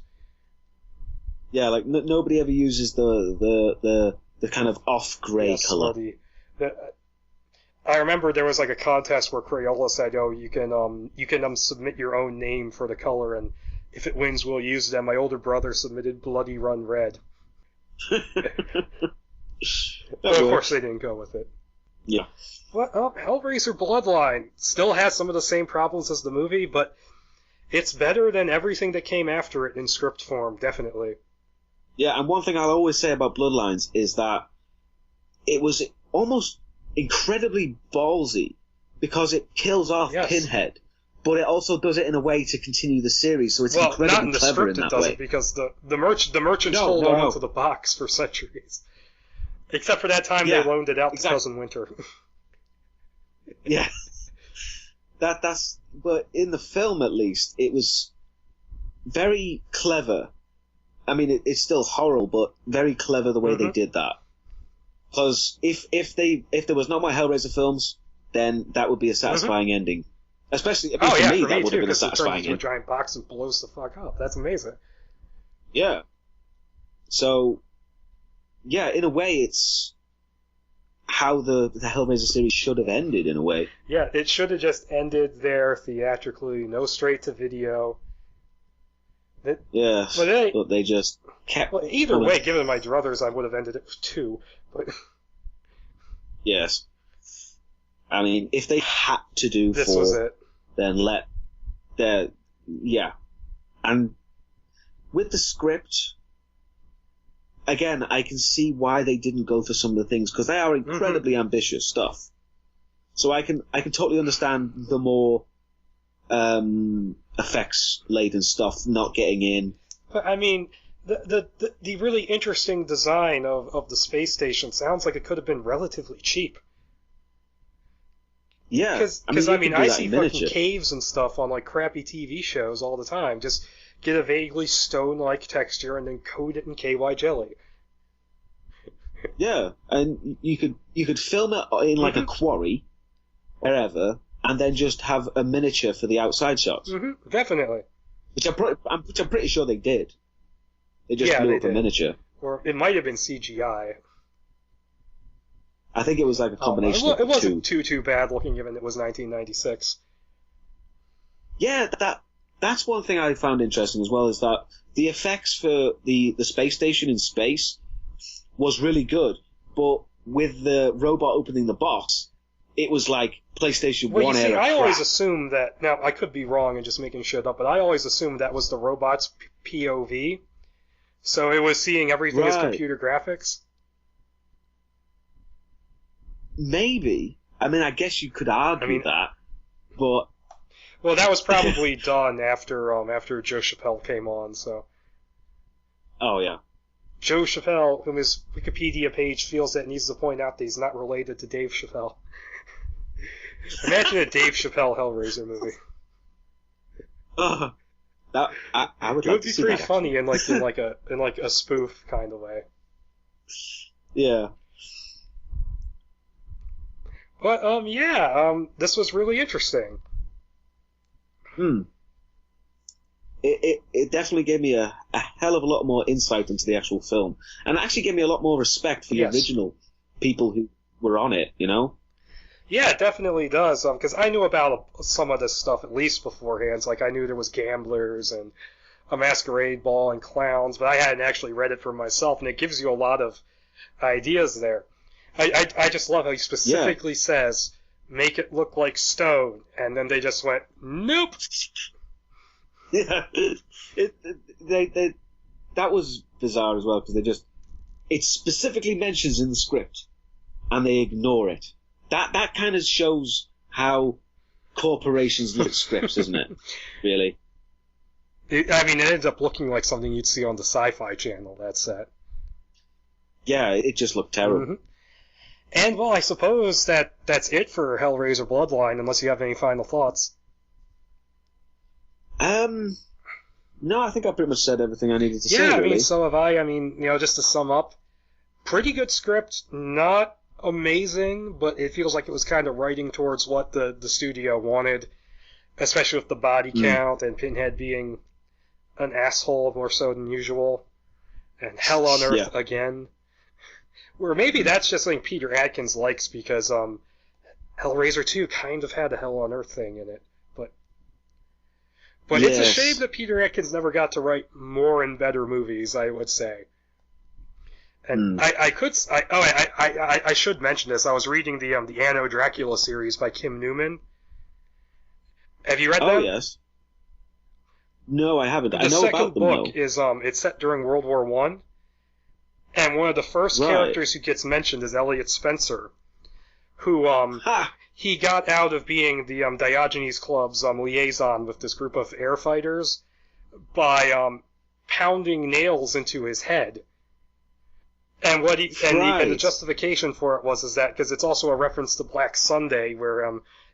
Yeah, like nobody ever uses the kind of off grey color. I remember there was like a contest where Crayola said, "Oh, you can submit your own name for the color, and if it wins, we'll use them." My older brother submitted Bloody Run Red. But of course they didn't go with it. Yeah. But Hellraiser Bloodline still has some of the same problems as the movie, but it's better than everything that came after it in script form, definitely. Yeah, and one thing I'll always say about Bloodlines is that it was almost incredibly ballsy because it kills off Pinhead, but it also does it in a way to continue the series, so it's incredibly not in the clever script in that it doesn't, way. Because the merchants hold on to the box for centuries. Except for that time they loaned it out to Cousin Winter. Yeah. But in the film at least, it was very clever. I mean, it's still horrible, but very clever the way they did that. Because if there was no more Hellraiser films, then that would be a satisfying ending. Especially, for me, that would have been a satisfying ending. A giant box and blows the fuck up. That's amazing. Yeah. So, yeah, in a way, it's how the Hellraiser series should have ended, in a way. Yeah, it should have just ended there theatrically, no straight-to-video. But they just kept... Well, either way, given my druthers, I would have ended it with 2. But... Yes. I mean, if they had to do this 4, was it. Then let... Yeah. And with the script... Again, I can see why they didn't go for some of the things, because they are incredibly ambitious stuff. So I can totally understand the more effects-laden stuff not getting in. But I mean, the really interesting design of the space station sounds like it could have been relatively cheap. Yeah, because I see fucking caves and stuff on like crappy TV shows all the time. Just get a vaguely stone-like texture and then coat it in KY jelly. Yeah, and you could film it in like a quarry, wherever, and then just have a miniature for the outside shots. Mm-hmm, definitely. Which I'm pretty sure they did. They just blew up a miniature. Or it might have been CGI. I think it was like a combination of the two. It wasn't too bad looking, given it was 1996. Yeah, That's one thing I found interesting as well, is that the effects for the space station in space was really good, but with the robot opening the box, it was like PlayStation 1 era I crap. always assumed that, now I could be wrong and just making shit up, but I always assumed that was the robot's POV, so it was seeing everything as computer graphics. Maybe. I mean, I guess you could argue that, but... Well, that was probably done after Joe Chappelle came on, so... Oh, yeah. Joe Chappelle, whom his Wikipedia page feels that it needs to point out that he's not related to Dave Chappelle. Imagine a Dave Chappelle Hellraiser movie. I would it like would to be see pretty that, funny in a spoof kind of way. Yeah. But this was really interesting. It definitely gave me a hell of a lot more insight into the actual film, and actually gave me a lot more respect for the original people who were on it, you know? Yeah, it definitely does, because I knew about some of this stuff at least beforehand. Like, I knew there was gamblers and a masquerade ball and clowns, but I hadn't actually read it for myself, and it gives you a lot of ideas there. I just love how he specifically says, make it look like stone, and then they just went, nope! Yeah, that was bizarre as well, because it specifically mentions in the script, and they ignore it. That kind of shows how corporations look at scripts, isn't it? Really? It ends up looking like something you'd see on the Sci-Fi Channel, that set. Yeah, it just looked terrible. Mm-hmm. And, well, I suppose that's it for Hellraiser Bloodline, unless you have any final thoughts. No, I think I pretty much said everything I needed to say, really. really. So have I. Just to sum up, pretty good script, not amazing, but it feels like it was kind of writing towards what the studio wanted, especially with the body count and Pinhead being an asshole more so than usual, and Hell on Earth again. Where maybe that's just something Peter Atkins likes, because Hellraiser 2 kind of had a Hell on Earth thing in it. But it's a shame that Peter Atkins never got to write more and better movies, I would say. And I should mention this. I was reading the Anno Dracula series by Kim Newman. Have you read that? Oh, yes. No, I haven't. I know about them, though. The second book is it's set during World War I. And one of the first characters who gets mentioned is Elliot Spencer, who he got out of being the Diogenes Club's liaison with this group of air fighters by pounding nails into his head. And the justification for it was that because it's also a reference to Black Sunday, where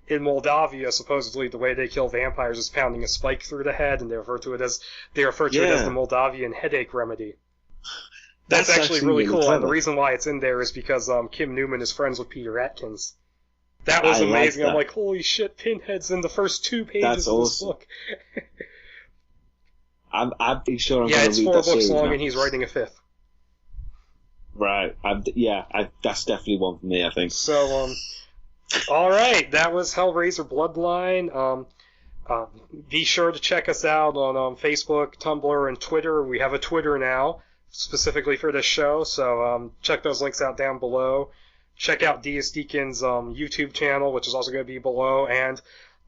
in Moldavia supposedly the way they kill vampires is pounding a spike through the head, and they refer to it as the Moldavian headache remedy. That's actually really cool, clever. And the reason why it's in there is because Kim Newman is friends with Peter Atkins. That was amazing. I'm like, holy shit, Pinhead's in the first 2 pages of this book. I'm pretty sure I'm going to read that series. Yeah, it's 4 books long, and he's writing a 5th. Right. That's definitely one for me, I think. So, alright, that was Hellraiser Bloodline. Be sure to check us out on Facebook, Tumblr, and Twitter. We have a Twitter now, specifically for this show, so check those links out down below. Check out Deusdaecon's YouTube channel, which is also going to be below, and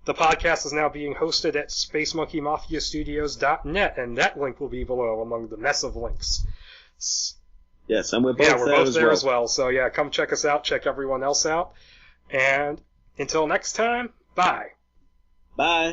the podcast is now being hosted at SpaceMonkeyMafiaStudios.net, and that link will be below among the mess of links. Yes, and we're both there as well. So yeah, come check us out, check everyone else out, and until next time, bye. Bye.